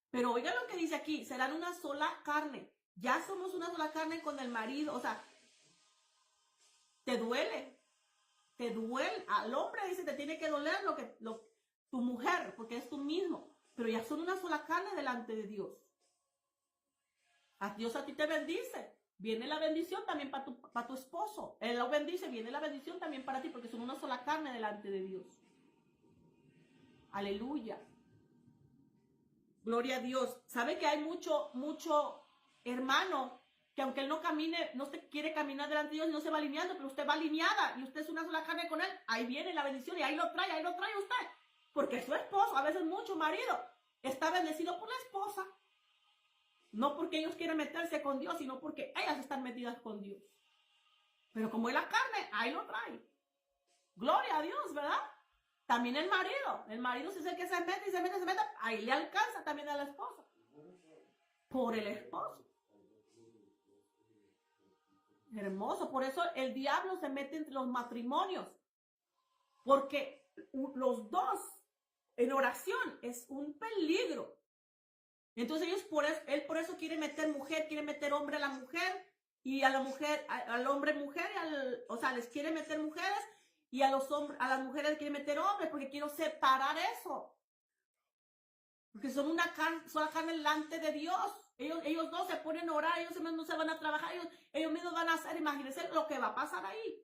Pero oiga lo que dice aquí, serán una sola carne. Ya somos una sola carne con el marido, o sea, te duele. Al hombre dice, te tiene que doler tu mujer, porque es tú mismo, pero ya son una sola carne delante de Dios. Dios a ti te bendice, viene la bendición también para tu esposo. Él lo bendice, viene la bendición también para ti, porque son una sola carne delante de Dios. Aleluya. Gloria a Dios. ¿Sabe que hay mucho hermano que aunque él no camine, no se quiere caminar delante de Dios, no se va alineando, pero usted va alineada y usted es una sola carne con él? Ahí viene la bendición y ahí lo trae usted. Porque su esposo, a veces mucho marido, está bendecido por la esposa. No porque ellos quieren meterse con Dios, sino porque ellas están metidas con Dios. Pero como es la carne, ahí lo trae. Gloria a Dios, ¿verdad? También el marido es el que se mete, ahí le alcanza también a la esposa. Por el esposo. Hermoso, por eso el diablo se mete entre los matrimonios. Porque los dos en oración es un peligro. Entonces él por eso quiere meter mujer, quiere meter hombre a la mujer, y a la mujer, al hombre mujer, o sea, les quiere meter mujeres, y a las mujeres les quiere meter hombres, porque quiero separar eso. Porque son una carne delante de Dios. Ellos dos se ponen a orar, ellos no se van a trabajar, ellos mismos van a hacer, imagínense lo que va a pasar ahí.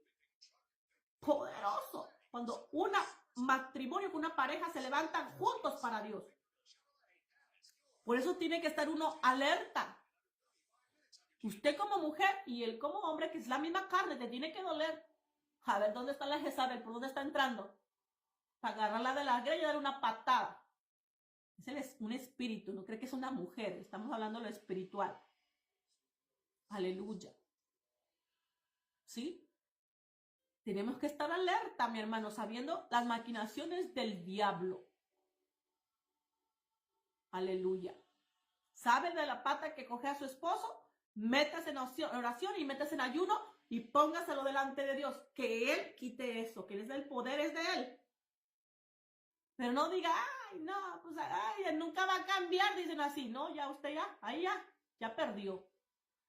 Poderoso. Cuando un matrimonio con una pareja se levantan juntos para Dios. Por eso tiene que estar uno alerta. Usted como mujer y él como hombre, que es la misma carne, te tiene que doler. A ver dónde está la Jezabel, por dónde está entrando. Para agarrarla de la greña y darle una patada. Ese es un espíritu, no cree que es una mujer. Estamos hablando de lo espiritual. Aleluya. ¿Sí? Tenemos que estar alerta, mi hermano, sabiendo las maquinaciones del diablo. Aleluya. ¿Sabe de la pata que coge a su esposo? Métase en oración y métase en ayuno y póngaselo delante de Dios. Que Él quite eso, que el poder es de Él. Pero no diga, ay, no, pues, ay, nunca va a cambiar, dicen así. No, ya usted ya perdió.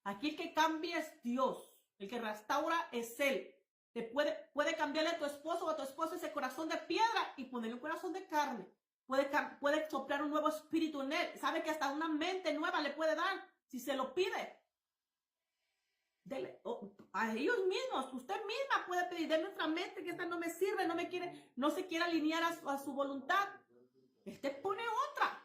Aquí el que cambia es Dios. El que restaura es Él. Te puede cambiarle a tu esposo o a tu esposa ese corazón de piedra y ponerle un corazón de carne. Puede soplar un nuevo espíritu en él. Sabe que hasta una mente nueva le puede dar si se lo pide. Dele, a ellos mismos, usted misma puede pedir, de nuestra mente que esta no me sirve, no se quiere alinear a su voluntad. Este pone otra.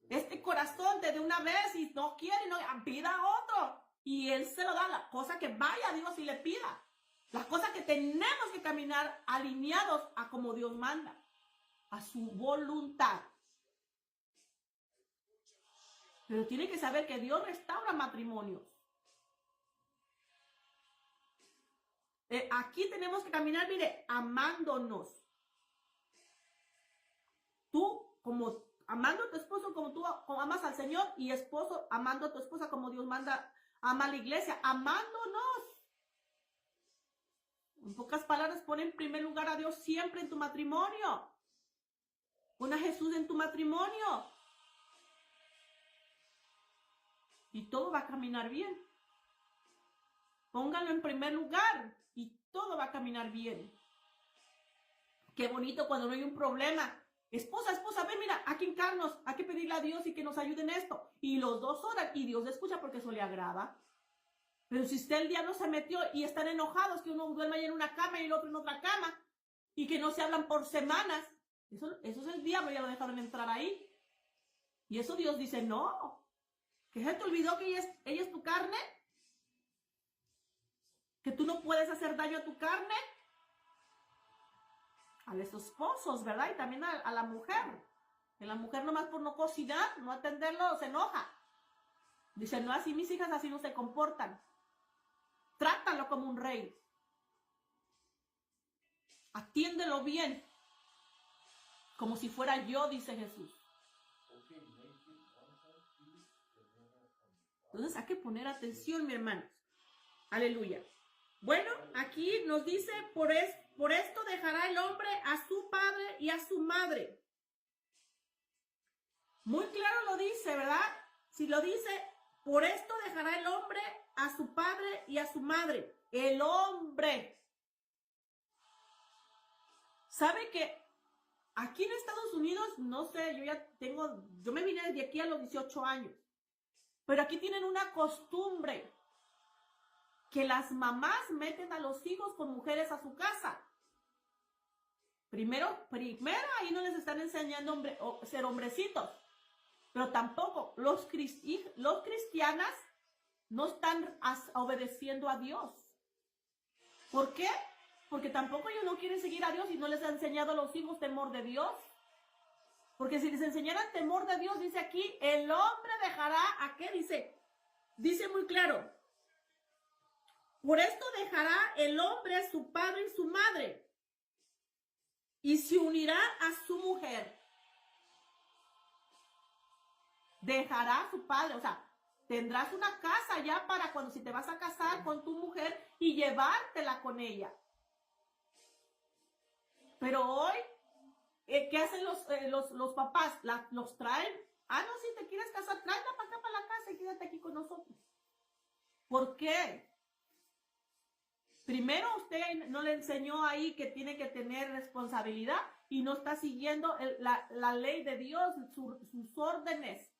Este corazón de una vez y no quiere, pida otro. Y él se lo da, la cosa que vaya a Dios y le pida. Las cosas que tenemos que caminar alineados a como Dios manda, a su voluntad. Pero tiene que saber que Dios restaura matrimonios. Aquí tenemos que caminar, mire, amándonos. Tú, como amando a tu esposo, como tú amas al Señor, y esposo amando a tu esposa como Dios manda, ama a la iglesia, amándonos. En pocas palabras, pon en primer lugar a Dios siempre en tu matrimonio. Pon a Jesús en tu matrimonio. Y todo va a caminar bien. Póngalo en primer lugar y todo va a caminar bien. Qué bonito cuando no hay un problema. Esposa, ven, mira, hay que hincarnos, hay que pedirle a Dios y que nos ayude en esto. Y los dos oran y Dios escucha porque eso le agrada. Pero si usted el diablo se metió y están enojados, que uno duerme ahí en una cama y el otro en otra cama, y que no se hablan por semanas, eso es el diablo, ya lo dejaron entrar ahí. Y eso Dios dice, no. ¿Que se te olvidó que ella es tu carne? ¿Que tú no puedes hacer daño a tu carne? A los esposos, ¿verdad? Y también a la mujer. Que la mujer nomás por no cocinar, no atenderlo, se enoja. Dice, no, así mis hijas así no se comportan. Trátalo como un rey. Atiéndelo bien. Como si fuera yo, dice Jesús. Entonces hay que poner atención, mi hermanos. Aleluya. Bueno, aquí nos dice, por esto dejará el hombre a su padre y a su madre. Muy claro lo dice, ¿verdad? Si lo dice, por esto dejará el hombre a su padre y a su madre. El hombre. ¿Sabe que aquí en Estados Unidos, no sé, yo me vine de aquí a los 18 años, pero aquí tienen una costumbre que las mamás meten a los hijos con mujeres a su casa. Primero ahí no les están enseñando ser hombrecitos, pero tampoco los cristianas no están obedeciendo a Dios. ¿Por qué? Porque tampoco ellos no quieren seguir a Dios y no les ha enseñado a los hijos temor de Dios. Porque si les enseñaran temor de Dios, dice aquí, el hombre dejará, ¿a qué dice? Dice muy claro, por esto dejará el hombre a su padre y su madre y se unirá a su mujer. Dejará a su padre, o sea, tendrás una casa ya para cuando si te vas a casar con tu mujer y llevártela con ella. Pero hoy, ¿qué hacen los papás? Los traen. Ah, no, si te quieres casar, tráela para acá, para la casa y quédate aquí con nosotros. ¿Por qué? Primero usted no le enseñó ahí que tiene que tener responsabilidad y no está siguiendo la ley de Dios, sus órdenes.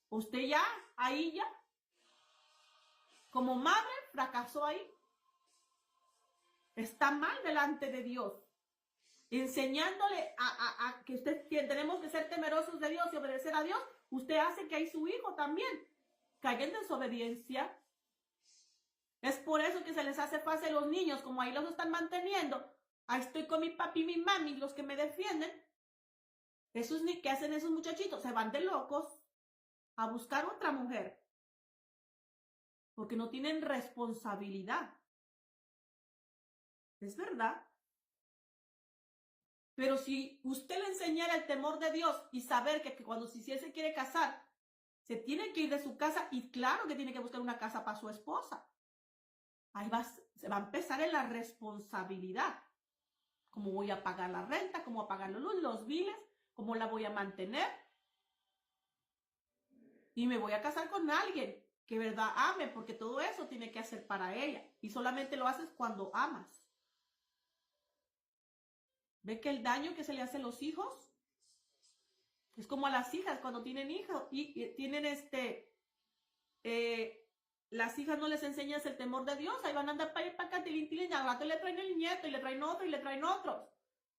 Usted ahí como madre, fracasó ahí. Está mal delante de Dios. Enseñándole a que tenemos que ser temerosos de Dios y obedecer a Dios, usted hace que ahí su hijo también caiga en desobediencia. Es por eso que se les hace fácil a los niños, como ahí los están manteniendo. Ahí estoy con mi papi y mi mami, los que me defienden. ¿Qué hacen esos muchachitos? Se van de locos a buscar otra mujer. Porque no tienen responsabilidad. Es verdad. Pero si usted le enseñara el temor de Dios y saber que cuando si él se quiere casar, se tiene que ir de su casa y claro que tiene que buscar una casa para su esposa. Ahí se va a empezar en la responsabilidad. ¿Cómo voy a pagar la renta? ¿Cómo voy a pagar los biles? ¿Cómo la voy a mantener? Y me voy a casar con alguien que verdad ame, porque todo eso tiene que hacer para ella. Y solamente lo haces cuando amas. ¿Ve que el daño que se le hace a los hijos? Es como a las hijas cuando tienen hijos y tienen las hijas no les enseñas el temor de Dios, ahí van a andar para ir para acá, tilín, y al rato le traen el nieto y le traen otro y le traen otros.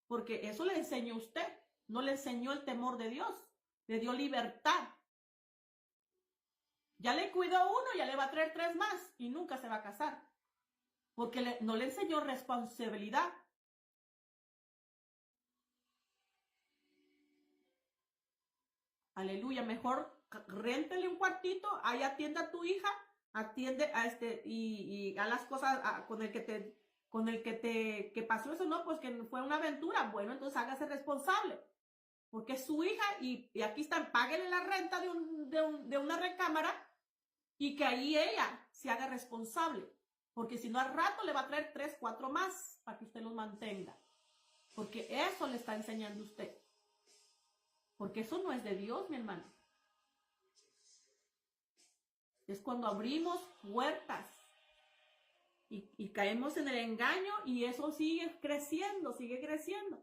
Porque eso le enseñó usted, no le enseñó el temor de Dios, le dio libertad. Ya le cuidó uno, ya le va a traer 3 más y nunca se va a casar. Porque no le enseñó responsabilidad. Aleluya, mejor réntele un cuartito, ahí atienda a tu hija, atiende a y a las cosas con el que pasó eso, no, pues que fue una aventura. Bueno, entonces hágase responsable. Porque es su hija y aquí están, páguele la renta de una recámara y que ahí ella se haga responsable. Porque si no, al rato le va a traer 3, 4 más para que usted los mantenga. Porque eso le está enseñando usted. Porque eso no es de Dios, mi hermano. Es cuando abrimos puertas y caemos en el engaño y eso sigue creciendo, sigue creciendo.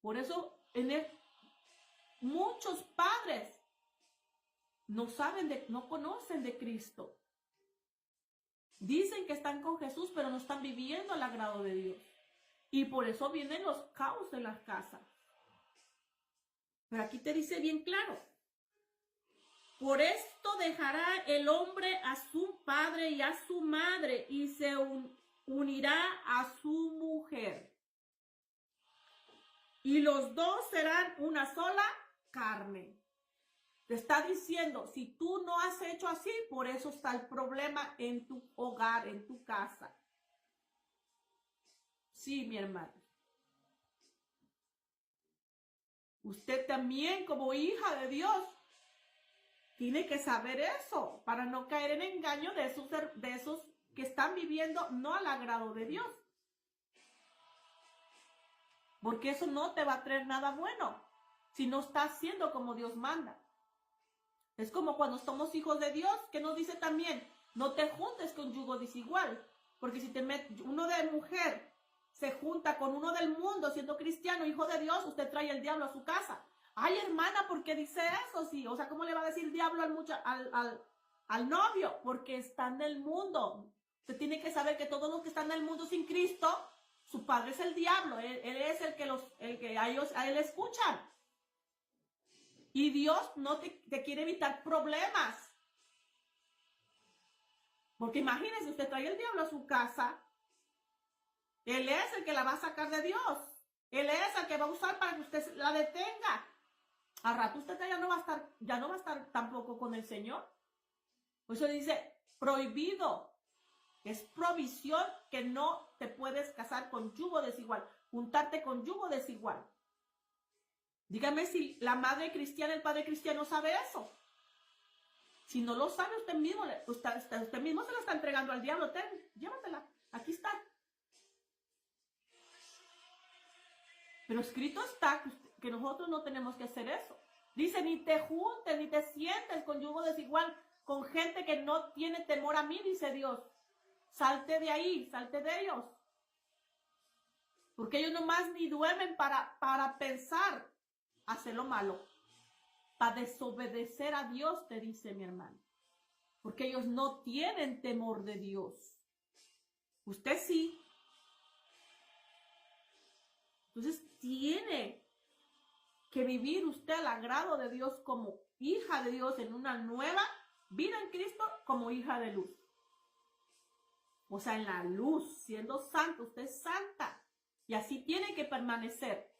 Por eso muchos padres no conocen de Cristo. Dicen que están con Jesús, pero no están viviendo el agrado de Dios. Y por eso vienen los caos en las casas. Pero aquí te dice bien claro. Por esto dejará el hombre a su padre y a su madre y se unirá a su mujer. Y los dos serán una sola carne. Te está diciendo, si tú no has hecho así, por eso está el problema en tu hogar, en tu casa. Sí, mi hermano. Usted también, como hija de Dios, tiene que saber eso para no caer en engaño de esos que están viviendo no al agrado de Dios. Porque eso no te va a traer nada bueno si no estás haciendo como Dios manda. Es como cuando somos hijos de Dios, que nos dice también, no te juntes con yugo desigual. Porque si uno de mujer se junta con uno del mundo siendo cristiano, hijo de Dios, usted trae el diablo a su casa. Ay, hermana, ¿por qué dice eso? Sí, o sea, ¿cómo le va a decir diablo al novio? Porque está en el mundo. Usted tiene que saber que todos los que están en el mundo sin Cristo, su padre es el diablo. Él es el que a él escuchan. Y Dios no te quiere evitar problemas. Porque imagínese, usted trae el diablo a su casa. Él es el que la va a sacar de Dios. Él es el que va a usar para que usted la detenga. Al rato usted ya no va a estar tampoco con el Señor. Por eso dice, prohibido. Es provisión que no te puedes casar con yugo desigual. Juntarte con yugo desigual. Dígame si la madre cristiana, el padre cristiano sabe eso. Si no lo sabe, usted mismo se la está entregando al diablo. Llévatela, aquí está. Pero escrito está que nosotros no tenemos que hacer eso. Dice, ni te juntes, ni te sientes con yugo desigual, con gente que no tiene temor a mí, dice Dios. Salte de ahí, salte de ellos. Porque ellos nomás ni duermen para pensar hacer lo malo. Para desobedecer a Dios, te dice mi hermano. Porque ellos no tienen temor de Dios. Usted sí. Entonces tiene que vivir usted al agrado de Dios como hija de Dios en una nueva vida en Cristo como hija de luz. O sea, en la luz, siendo santo, usted es santa. Y así tiene que permanecer.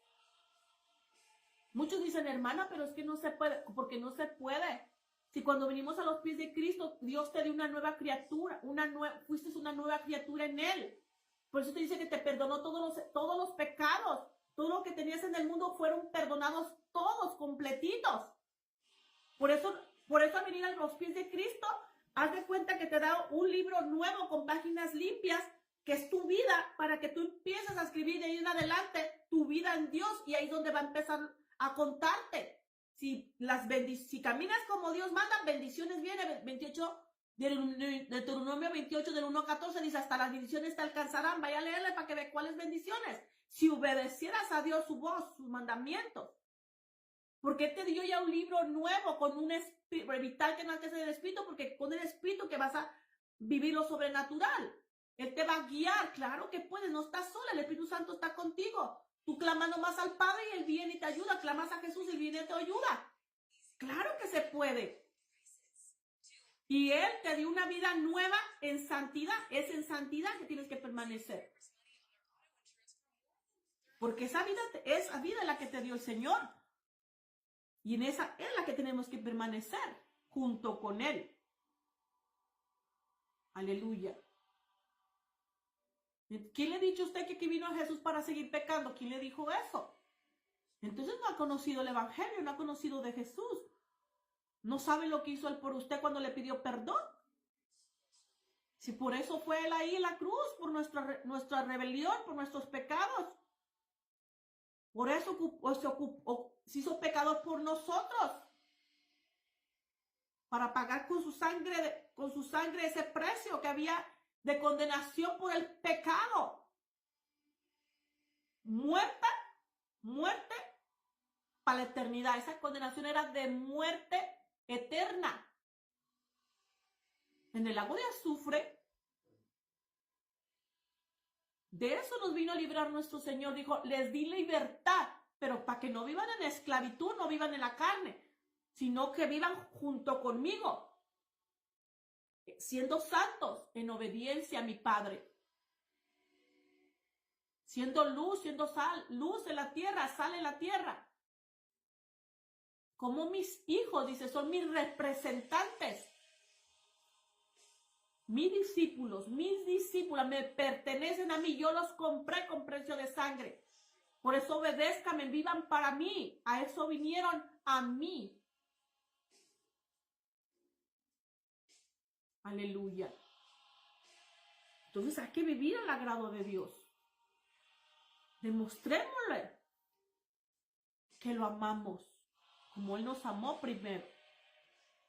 Muchos dicen, hermana, pero es que no se puede, porque no se puede. Si cuando venimos a los pies de Cristo, Dios te dio una nueva criatura, fuiste una nueva criatura en Él. Por eso te dice que te perdonó todos los pecados. Todo lo que tenías en el mundo fueron perdonados todos, completitos. Por eso al venir a los pies de Cristo, haz de cuenta que te da un libro nuevo con páginas limpias, que es tu vida, para que tú empieces a escribir de ahí en adelante tu vida en Dios, y ahí es donde va a empezar a contarte. Si caminas como Dios manda, bendiciones vienen. Deuteronomio 28 del 1 al 14 dice, hasta las bendiciones te alcanzarán. Vaya a leerle para que vea cuáles bendiciones. Si obedecieras a Dios, su voz, sus mandamientos. Porque te dio ya un libro nuevo con un espíritu, evitar que no hagas el espíritu, porque con el espíritu que vas a vivir lo sobrenatural. Él te va a guiar, claro que puedes, no estás sola, el Espíritu Santo está contigo. Tú clamas nomás al Padre y Él viene y te ayuda, clamas a Jesús y Él viene y te ayuda. Claro que se puede. Y Él te dio una vida nueva en santidad, es en santidad que tienes que permanecer. Porque esa vida es la que te dio el Señor. Y en esa es la que tenemos que permanecer junto con Él. Aleluya. ¿Quién le ha dicho a usted que vino a Jesús para seguir pecando? ¿Quién le dijo eso? Entonces no ha conocido el Evangelio, no ha conocido de Jesús. No sabe lo que hizo Él por usted cuando le pidió perdón. Si por eso fue Él ahí en la cruz, por nuestra rebelión, por nuestros pecados. Por eso se hizo pecador por nosotros. Para pagar con su sangre ese precio que había de condenación por el pecado. Muerte para la eternidad. Esa condenación era de muerte eterna. En el lago de azufre, de eso nos vino a librar nuestro Señor. Dijo, les di libertad, pero para que no vivan en esclavitud, no vivan en la carne, sino que vivan junto conmigo, siendo santos en obediencia a mi Padre. Siendo luz, siendo sal, luz en la tierra, sal en la tierra. Como mis hijos, dice, son mis representantes. Mis discípulas me pertenecen a mí. Yo los compré con precio de sangre. Por eso obedézcanme, vivan para mí. A eso vinieron a mí. Aleluya. Entonces hay que vivir el agrado de Dios. Demostrémosle que lo amamos como Él nos amó primero.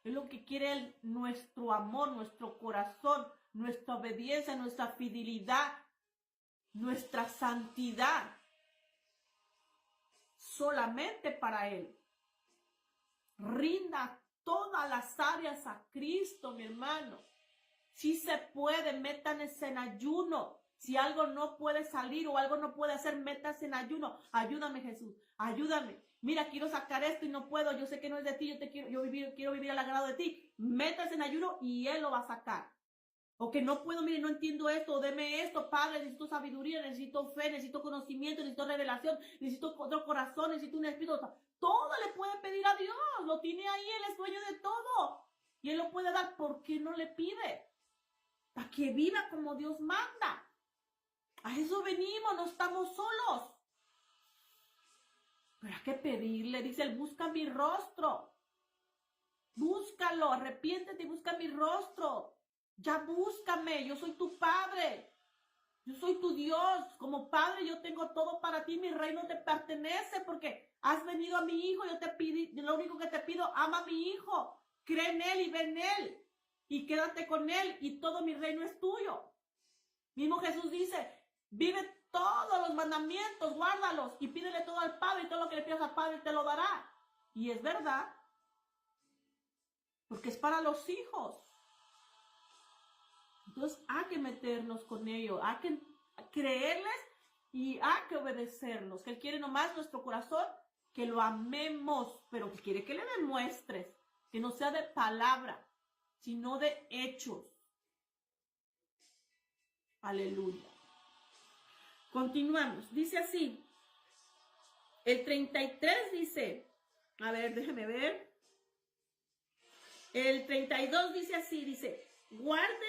Es lo que quiere nuestro amor, nuestro corazón, nuestra obediencia, nuestra fidelidad, nuestra santidad. Solamente para Él. Rinda todas las áreas a Cristo, mi hermano. Si se puede, métanse en ayuno. Si algo no puede salir o algo no puede hacer, métase en ayuno. Ayúdame, Jesús. Ayúdame. Mira, quiero sacar esto y no puedo. Yo sé que no es de ti. Quiero vivir al agrado de ti. Métase en ayuno y Él lo va a sacar. O que no puedo, mire, no entiendo esto. Deme esto, Padre. Necesito sabiduría, necesito fe, necesito conocimiento, necesito revelación, necesito otro corazón, necesito un espíritu. Todo le puede pedir a Dios. Lo tiene ahí. Él es dueño de todo. Y Él lo puede dar. ¿Por qué no le pide? Para que viva como Dios manda. A eso venimos, no estamos solos. Pero hay que pedirle, dice Él, busca mi rostro. Búscalo, arrepiéntete y busca mi rostro. Ya búscame, yo soy tu Padre. Yo soy tu Dios. Como Padre yo tengo todo para ti, mi reino te pertenece porque has venido a mi Hijo. Yo te pido, lo único que te pido, ama a mi Hijo. Cree en Él y ve en Él. Y quédate con Él y todo mi reino es tuyo. Mismo Jesús dice, vive todos los mandamientos, guárdalos y pídele todo al Padre y todo lo que le pidas al Padre te lo dará. Y es verdad, porque es para los hijos. Entonces hay que meternos con ellos, hay que creerles y hay que obedecerlos. Que Él quiere nomás nuestro corazón, que lo amemos, pero que quiere que le demuestres, que no sea de palabra, sino de hechos. Aleluya. Continuamos. Dice así. El 33 dice, a ver, déjeme ver. El 32 dice así, dice, grande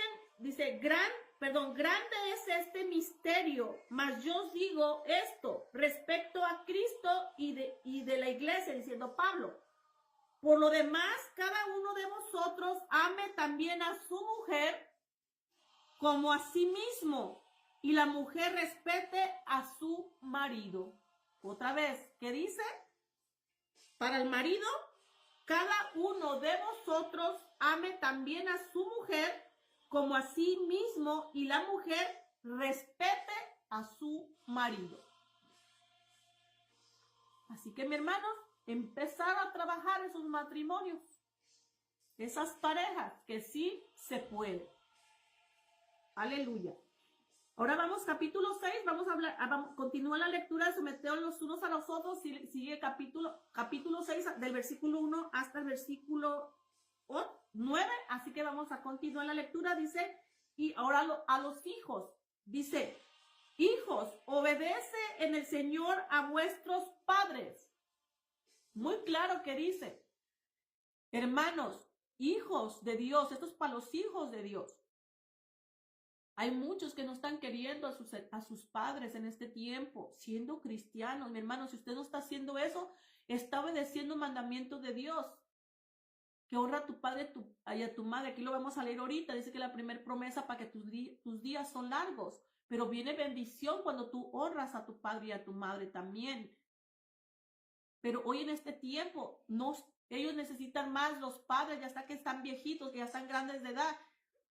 es este misterio, mas yo os digo esto respecto a Cristo y de la iglesia, diciendo Pablo. Por lo demás, cada uno de vosotros ame también a su mujer como a sí mismo, y la mujer respete a su marido. Otra vez, ¿qué dice? Para el marido, cada uno de vosotros ame también a su mujer como a sí mismo, y la mujer respete a su marido. Así que, mi hermano, empezar a trabajar esos matrimonios, esas parejas, que sí se puede. Aleluya. Ahora vamos, capítulo 6, vamos a hablar, continúa la lectura, someteos los unos a los otros, sigue capítulo 6, del versículo 1 hasta el versículo 9, así que vamos a continuar la lectura, dice, y ahora a los hijos, dice, hijos, obedece en el Señor a vuestros padres. Muy claro que dice, hermanos, hijos de Dios, esto es para los hijos de Dios. Hay muchos que no están queriendo a sus padres en este tiempo, siendo cristianos. Mi hermano, si usted no está haciendo eso, está obedeciendo mandamientos de Dios. que honra a tu padre y a tu madre. Aquí lo vamos a leer ahorita. Dice que la primera promesa para que tus días son largos. Pero viene bendición cuando tú honras a tu padre y a tu madre también. Pero hoy en este tiempo, ellos necesitan más, los padres, ya está que están viejitos, que ya están grandes de edad.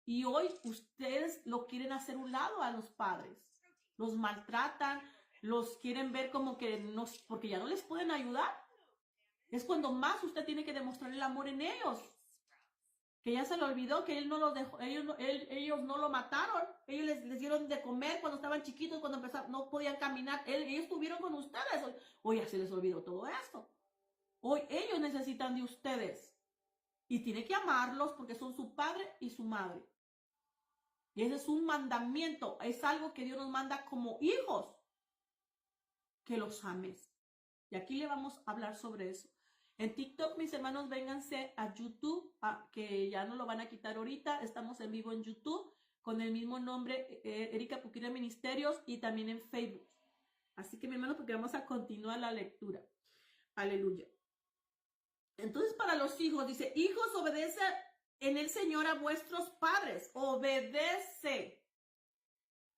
Y hoy ustedes lo quieren hacer un lado a los padres. Los maltratan, los quieren ver como que porque ya no les pueden ayudar. Es cuando más usted tiene que demostrar el amor en ellos. Que ya se le olvidó que él no los dejó, ellos no lo mataron. Ellos les dieron de comer cuando estaban chiquitos, cuando no podían caminar. Ellos estuvieron con ustedes. Hoy ya se les olvidó todo esto. Hoy ellos necesitan de ustedes. Y tiene que amarlos porque son su padre y su madre. Y ese es un mandamiento. Es algo que Dios nos manda como hijos. Que los ames. Y aquí le vamos a hablar sobre eso. En TikTok, mis hermanos, vénganse a YouTube, que ya no lo van a quitar ahorita. Estamos en vivo en YouTube con el mismo nombre, Erika Puquira Ministerios, y también en Facebook. Así que, mi hermano, porque vamos a continuar la lectura. Aleluya. Entonces, para los hijos, dice, hijos, obedece en el Señor a vuestros padres. Obedece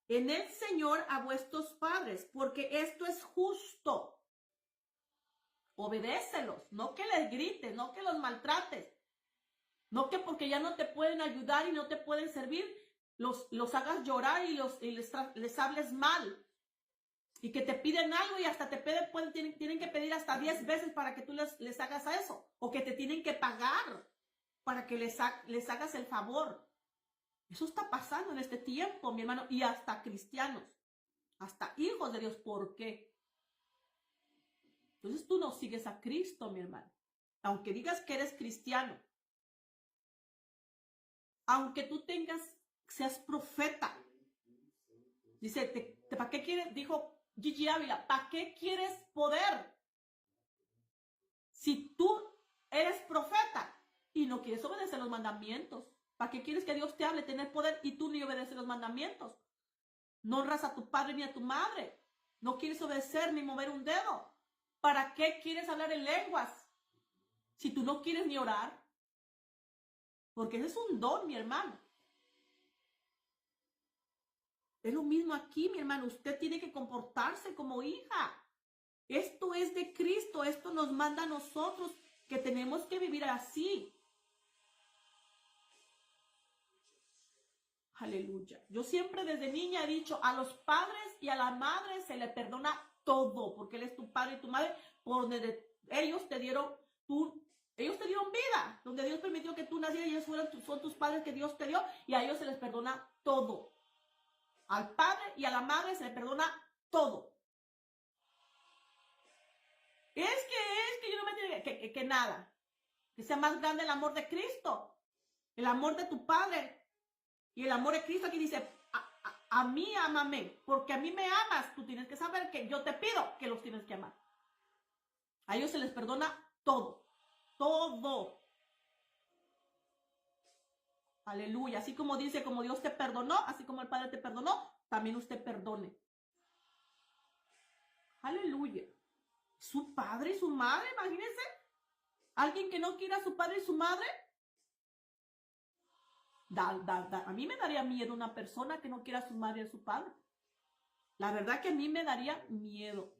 en el Señor a vuestros padres, porque esto es justo. Obedécelos, no que les grites, no que los maltrates, no que porque ya no te pueden ayudar y no te pueden servir, los hagas llorar y les hables mal. Y que te piden algo y hasta tienen que pedir hasta 10 veces para que tú les hagas eso. O que te tienen que pagar para que les hagas el favor. Eso está pasando en este tiempo, mi hermano, y hasta cristianos, hasta hijos de Dios. ¿Por qué? Entonces tú no sigues a Cristo, mi hermano. Aunque digas que eres cristiano. Aunque tú seas profeta. Dice, ¿para qué quieres? Dijo Gigi Ávila, ¿para qué quieres poder? Si tú eres profeta y no quieres obedecer los mandamientos. ¿Para qué quieres que Dios te hable, tener poder y tú ni obedeces los mandamientos? No honras a tu padre ni a tu madre. No quieres obedecer ni mover un dedo. ¿Para qué quieres hablar en lenguas? Si tú no quieres ni orar. Porque ese es un don, mi hermano. Es lo mismo aquí, mi hermano. Usted tiene que comportarse como hija. Esto es de Cristo. Esto nos manda a nosotros que tenemos que vivir así. Aleluya. Yo siempre desde niña he dicho, a los padres y a la madre se le perdona todo, porque Él es tu padre y tu madre, por donde ellos te dieron vida, donde Dios permitió que tú nacieras y ellos son tus padres que Dios te dio, y a ellos se les perdona todo. Al padre y a la madre se les perdona todo. Es que yo no me digo que nada, que sea más grande el amor de Cristo, el amor de tu padre. Y el amor de Cristo aquí dice, a mí ámame, porque a mí me amas. Tú tienes que saber que yo te pido que los tienes que amar. A ellos se les perdona todo. Todo. Aleluya. Así como dice, como Dios te perdonó, así como el Padre te perdonó, también usted perdone. Aleluya. Su padre y su madre, imagínense. Alguien que no quiera a su padre y su madre. A mí me daría miedo una persona que no quiera a su madre y a su padre. La verdad que a mí me daría miedo.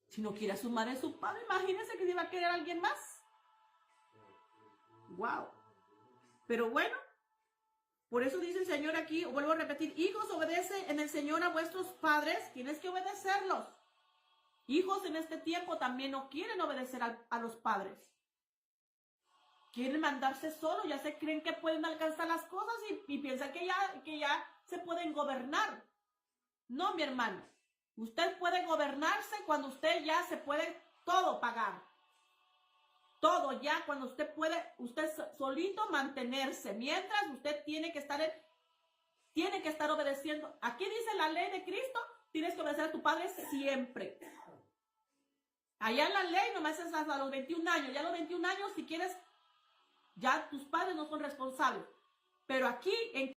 Si no quiere a su madre y a su padre, imagínense que se va a querer a alguien más. Wow. Pero bueno, por eso dice el Señor aquí, vuelvo a repetir, hijos, obedece en el Señor a vuestros padres, tienes que obedecerlos. Hijos en este tiempo también no quieren obedecer a los padres. Quieren mandarse solos, ya se creen que pueden alcanzar las cosas y piensan que ya se pueden gobernar. No, mi hermano. Usted puede gobernarse cuando usted ya se puede todo pagar. Todo ya, cuando usted puede, usted solito mantenerse. Mientras usted tiene que estar obedeciendo. Aquí dice la ley de Cristo, tienes que obedecer a tu padre siempre. Allá en la ley nomás es hasta los 21 años. Ya a los 21 años, si quieres, ya tus padres no son responsables. Pero aquí en